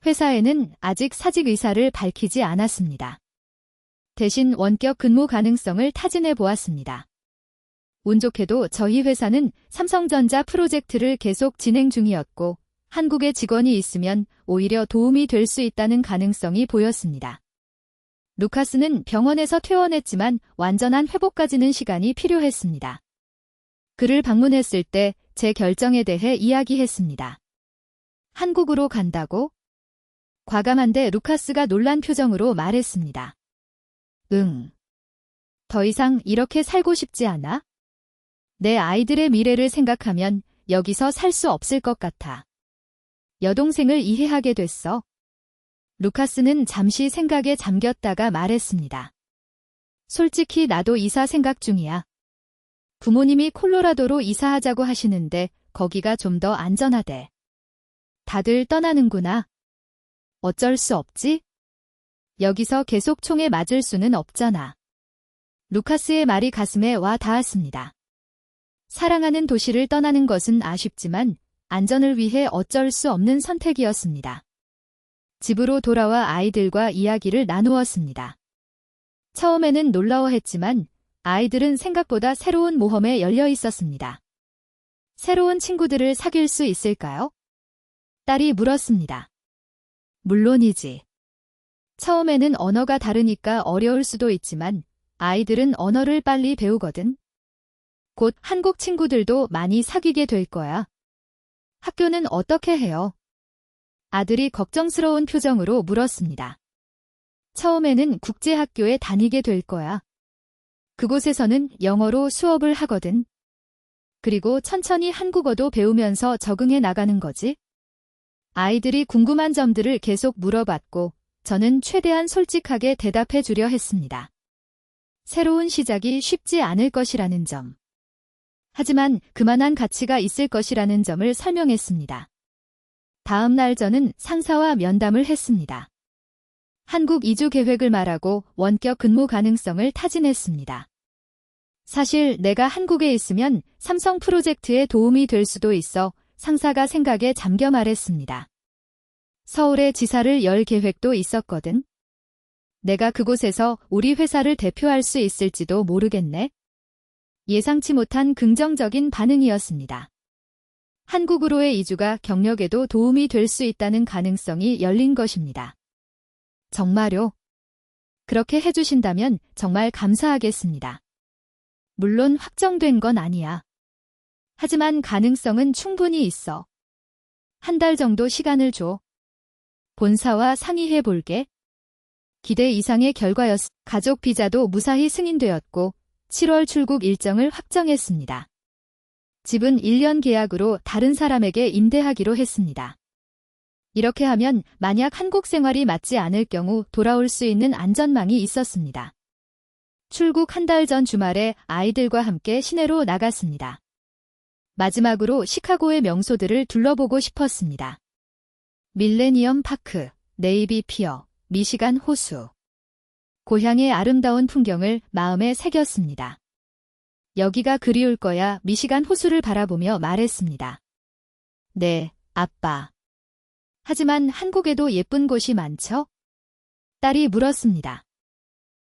회사에는 아직 사직 의사를 밝히지 않았습니다. 대신 원격 근무 가능성을 타진해 보았습니다. 운 좋게도 저희 회사는 삼성전자 프로젝트를 계속 진행 중이었고 한국에 직원이 있으면 오히려 도움이 될 수 있다는 가능성이 보였습니다. 루카스는 병원에서 퇴원했지만 완전한 회복까지는 시간이 필요했습니다. 그를 방문했을 때 제 결정에 대해 이야기했습니다. 한국으로 간다고? 과감한데 루카스가 놀란 표정으로 말했습니다. 응. 더 이상 이렇게 살고 싶지 않아? 내 아이들의 미래를 생각하면 여기서 살 수 없을 것 같아. 여동생을 이해하게 됐어. 루카스는 잠시 생각에 잠겼다가 말했습니다. 솔직히 나도 이사 생각 중이야. 부모님이 콜로라도로 이사하자고 하시는데 거기가 좀 더 안전하대. 다들 떠나는구나. 어쩔 수 없지? 여기서 계속 총에 맞을 수는 없잖아. 루카스의 말이 가슴에 와 닿았습니다. 사랑하는 도시를 떠나는 것은 아쉽지만 안전을 위해 어쩔 수 없는 선택이었습니다. 집으로 돌아와 아이들과 이야기를 나누었습니다. 처음에는 놀라워했지만 아이들은 생각보다 새로운 모험에 열려 있었습니다. 새로운 친구들을 사귈 수 있을까요? 딸이 물었습니다. 물론이지. 처음에는 언어가 다르니까 어려울 수도 있지만 아이들은 언어를 빨리 배우거든. 곧 한국 친구들도 많이 사귀게 될 거야. 학교는 어떻게 해요? 아들이 걱정스러운 표정으로 물었습니다. 처음에는 국제학교에 다니게 될 거야. 그곳에서는 영어로 수업을 하거든. 그리고 천천히 한국어도 배우면서 적응해 나가는 거지. 아이들이 궁금한 점들을 계속 물어봤고 저는 최대한 솔직하게 대답해 주려 했습니다. 새로운 시작이 쉽지 않을 것이라는 점. 하지만 그만한 가치가 있을 것이라는 점을 설명했습니다. 다음 날 저는 상사와 면담을 했습니다. 한국 이주 계획을 말하고 원격 근무 가능성을 타진했습니다. 사실 내가 한국에 있으면 삼성 프로젝트에 도움이 될 수도 있어 상사가 생각에 잠겨 말했습니다. 서울에 지사를 열 계획도 있었거든. 내가 그곳에서 우리 회사를 대표할 수 있을지도 모르겠네. 예상치 못한 긍정적인 반응이었습니다. 한국으로의 이주가 경력에도 도움이 될 수 있다는 가능성이 열린 것입니다. 정말요? 그렇게 해주신다면 정말 감사하겠습니다. 물론 확정된 건 아니야. 하지만 가능성은 충분히 있어. 한 달 정도 시간을 줘. 본사와 상의해 볼게. 기대 이상의 결과였어. 가족 비자도 무사히 승인되었고 7월 출국 일정을 확정했습니다. 집은 1년 계약으로 다른 사람에게 임대하기로 했습니다. 이렇게 하면 만약 한국 생활이 맞지 않을 경우 돌아올 수 있는 안전망이 있었습니다. 출국 한 달 전 주말에 아이들과 함께 시내로 나갔습니다. 마지막으로 시카고의 명소들을 둘러보고 싶었습니다. 밀레니엄 파크, 네이비 피어, 미시간 호수. 고향의 아름다운 풍경을 마음에 새겼습니다. 여기가 그리울 거야. 미시간 호수를 바라보며 말했습니다. 네, 아빠. 하지만 한국에도 예쁜 곳이 많죠? 딸이 물었습니다.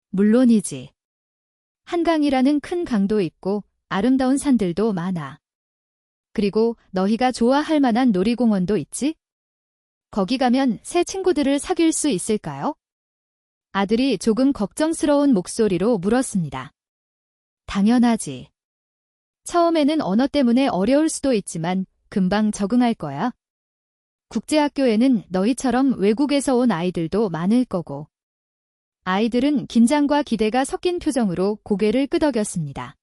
물론이지. 한강이라는 큰 강도 있고 아름다운 산들도 많아. 그리고 너희가 좋아할 만한 놀이공원도 있지? 거기 가면 새 친구들을 사귈 수 있을까요? 아들이 조금 걱정스러운 목소리로 물었습니다. 당연하지. 처음에는 언어 때문에 어려울 수도 있지만 금방 적응할 거야. 국제학교에는 너희처럼 외국에서 온 아이들도 많을 거고. 아이들은 긴장과 기대가 섞인 표정으로 고개를 끄덕였습니다.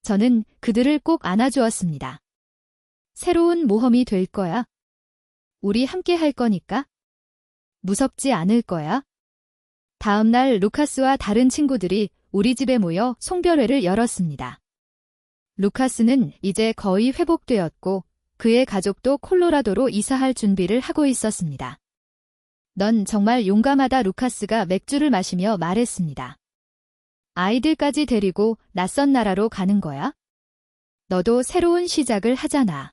저는 그들을 꼭 안아주었습니다. 새로운 모험이 될 거야. 우리 함께 할 거니까. 무섭지 않을 거야. 다음 날 루카스와 다른 친구들이 우리 집에 모여 송별회를 열었습니다. 루카스는 이제 거의 회복되었고 그의 가족도 콜로라도로 이사할 준비를 하고 있었습니다. 넌 정말 용감하다. 루카스가 맥주를 마시며 말했습니다. 아이들까지 데리고 낯선 나라로 가는 거야? 너도 새로운 시작을 하잖아.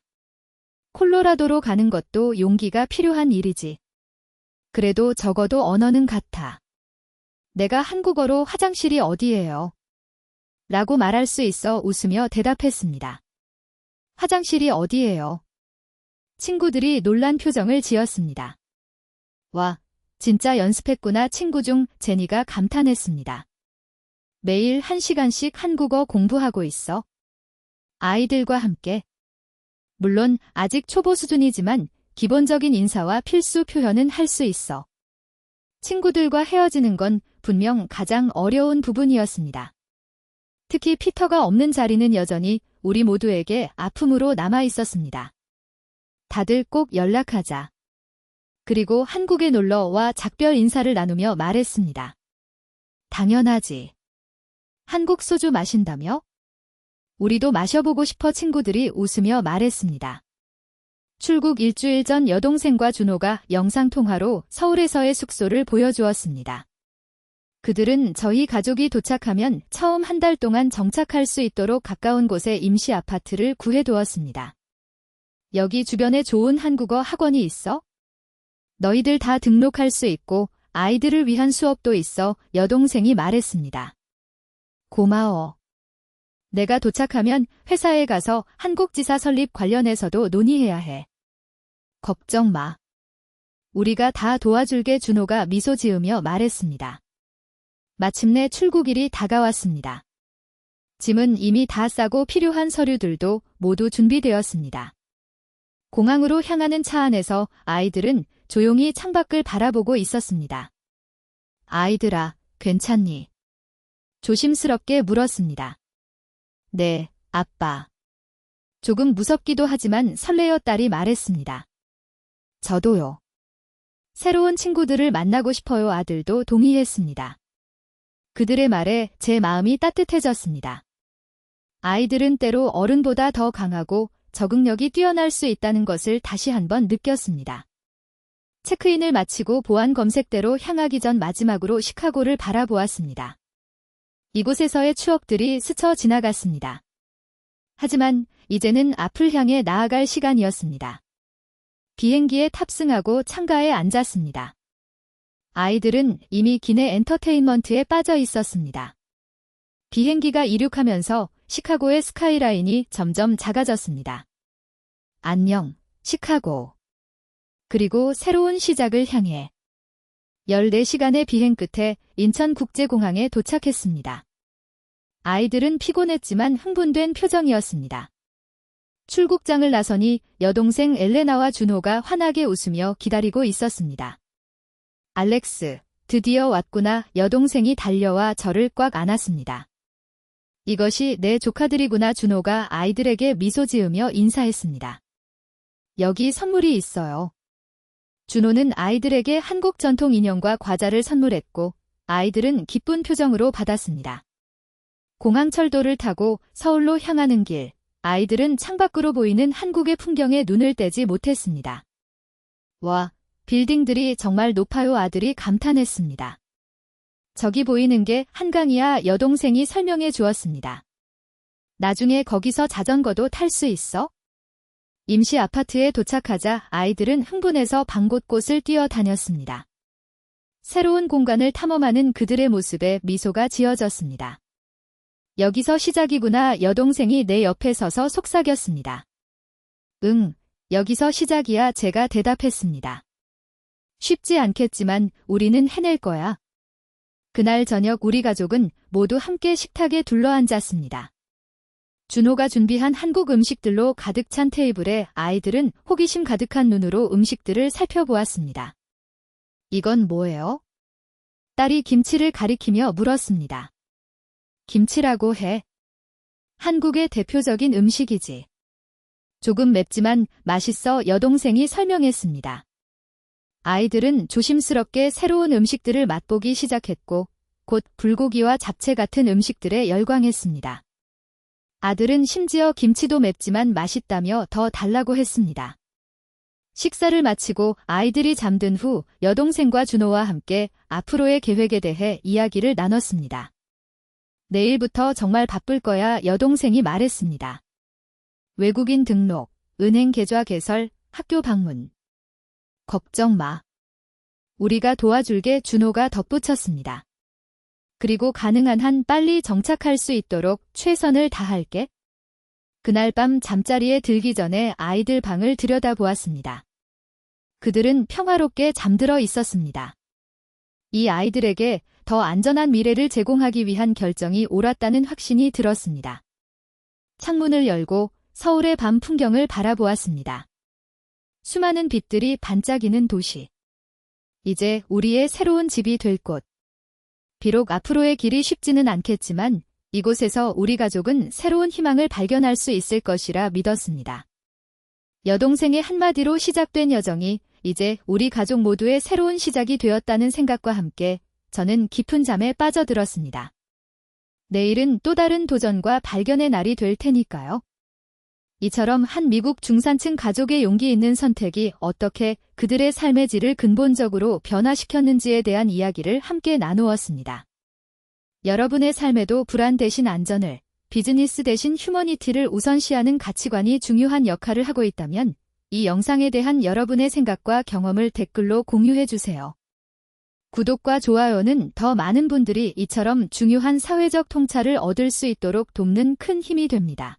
콜로라도로 가는 것도 용기가 필요한 일이지. 그래도 적어도 언어는 같아. 내가 한국어로 화장실이 어디예요? 라고 말할 수 있어 웃으며 대답했습니다. 화장실이 어디예요? 친구들이 놀란 표정을 지었습니다. 와, 진짜 연습했구나. 친구 중 제니가 감탄했습니다. 매일 1시간씩 한국어 공부하고 있어. 아이들과 함께. 물론 아직 초보 수준이지만 기본적인 인사와 필수 표현은 할 수 있어. 친구들과 헤어지는 건 분명 가장 어려운 부분이었습니다. 특히 피터가 없는 자리는 여전히 우리 모두에게 아픔으로 남아 있었습니다. 다들 꼭 연락하자. 그리고 한국에 놀러와 작별 인사를 나누며 말했습니다. 당연하지. 한국 소주 마신다며? 우리도 마셔보고 싶어. 친구들이 웃으며 말했습니다. 출국 일주일 전 여동생과 준호가 영상통화로 서울에서의 숙소를 보여주었습니다. 그들은 저희 가족이 도착하면 처음 한 달 동안 정착할 수 있도록 가까운 곳에 임시 아파트를 구해두었습니다. 여기 주변에 좋은 한국어 학원이 있어? 너희들 다 등록할 수 있고 아이들을 위한 수업도 있어. 여동생이 말했습니다. 고마워. 내가 도착하면 회사에 가서 한국지사 설립 관련해서도 논의해야 해. 걱정 마. 우리가 다 도와줄게. 준호가 미소 지으며 말했습니다. 마침내 출국일이 다가왔습니다. 짐은 이미 다 싸고 필요한 서류들도 모두 준비되었습니다. 공항으로 향하는 차 안에서 아이들은 조용히 창밖을 바라보고 있었습니다. 아이들아, 괜찮니? 조심스럽게 물었습니다. 네, 아빠. 조금 무섭기도 하지만 설레어. 딸이 말했습니다. 저도요. 새로운 친구들을 만나고 싶어요. 아들도 동의했습니다. 그들의 말에 제 마음이 따뜻해졌습니다. 아이들은 때로 어른보다 더 강하고 적응력이 뛰어날 수 있다는 것을 다시 한번 느꼈습니다. 체크인을 마치고 보안 검색대로 향하기 전 마지막으로 시카고를 바라보았습니다. 이곳에서의 추억들이 스쳐 지나갔습니다. 하지만 이제는 앞을 향해 나아갈 시간이었습니다. 비행기에 탑승하고 창가에 앉았습니다. 아이들은 이미 기내 엔터테인먼트에 빠져 있었습니다. 비행기가 이륙하면서 시카고의 스카이라인이 점점 작아졌습니다. 안녕, 시카고. 그리고 새로운 시작을 향해 14시간의 비행 끝에 인천국제공항에 도착했습니다. 아이들은 피곤했지만 흥분된 표정이었습니다. 출국장을 나서니 여동생 엘레나와 준호가 환하게 웃으며 기다리고 있었습니다. 알렉스, 드디어 왔구나. 여동생이 달려와 저를 꽉 안았습니다. 이것이 내 조카들이구나. 준호가 아이들에게 미소 지으며 인사했습니다. 여기 선물이 있어요. 준호는 아이들에게 한국 전통 인형과 과자를 선물했고 아이들은 기쁜 표정으로 받았습니다. 공항철도를 타고 서울로 향하는 길, 아이들은 창밖으로 보이는 한국의 풍경에 눈을 떼지 못했습니다. 와, 빌딩들이 정말 높아요. 아들이 감탄했습니다. 저기 보이는 게 한강이야. 여동생이 설명해 주었습니다. 나중에 거기서 자전거도 탈 수 있어? 임시 아파트에 도착하자 아이들은 흥분해서 방 곳곳을 뛰어다녔습니다. 새로운 공간을 탐험하는 그들의 모습에 미소가 지어졌습니다. 여기서 시작이구나. 여동생이 내 옆에 서서 속삭였습니다. 응, 여기서 시작이야. 제가 대답했습니다. 쉽지 않겠지만 우리는 해낼 거야. 그날 저녁 우리 가족은 모두 함께 식탁에 둘러앉았습니다. 준호가 준비한 한국 음식들로 가득 찬 테이블에 아이들은 호기심 가득한 눈으로 음식들을 살펴보았습니다. 이건 뭐예요? 딸이 김치를 가리키며 물었습니다. 김치라고 해. 한국의 대표적인 음식이지. 조금 맵지만 맛있어. 여동생이 설명했습니다. 아이들은 조심스럽게 새로운 음식들을 맛보기 시작했고 곧 불고기와 잡채 같은 음식들에 열광했습니다. 아들은 심지어 김치도 맵지만 맛있다며 더 달라고 했습니다. 식사를 마치고 아이들이 잠든 후 여동생과 준호와 함께 앞으로의 계획에 대해 이야기를 나눴습니다. 내일부터 정말 바쁠 거야. 여동생이 말했습니다. 외국인 등록, 은행 계좌 개설, 학교 방문. 걱정 마. 우리가 도와줄게. 준호가 덧붙였습니다. 그리고 가능한 한 빨리 정착할 수 있도록 최선을 다할게. 그날 밤 잠자리에 들기 전에 아이들 방을 들여다보았습니다. 그들은 평화롭게 잠들어 있었습니다. 이 아이들에게 더 안전한 미래를 제공하기 위한 결정이 옳았다는 확신이 들었습니다. 창문을 열고 서울의 밤 풍경을 바라보았습니다. 수많은 빛들이 반짝이는 도시. 이제 우리의 새로운 집이 될 곳. 비록 앞으로의 길이 쉽지는 않겠지만 이곳에서 우리 가족은 새로운 희망을 발견할 수 있을 것이라 믿었습니다. 여동생의 한마디로 시작된 여정이 이제 우리 가족 모두의 새로운 시작이 되었다는 생각과 함께 저는 깊은 잠에 빠져들었습니다. 내일은 또 다른 도전과 발견의 날이 될 테니까요. 이처럼 한 미국 중산층 가족의 용기 있는 선택이 어떻게 그들의 삶의 질을 근본적으로 변화시켰는지에 대한 이야기를 함께 나누었습니다. 여러분의 삶에도 불안 대신 안전을, 비즈니스 대신 휴머니티를 우선시하는 가치관이 중요한 역할을 하고 있다면 이 영상에 대한 여러분의 생각과 경험을 댓글로 공유해주세요. 구독과 좋아요는 더 많은 분들이 이처럼 중요한 사회적 통찰을 얻을 수 있도록 돕는 큰 힘이 됩니다.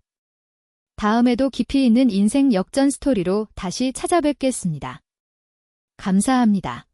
다음에도 깊이 있는 인생 역전 스토리로 다시 찾아뵙겠습니다. 감사합니다.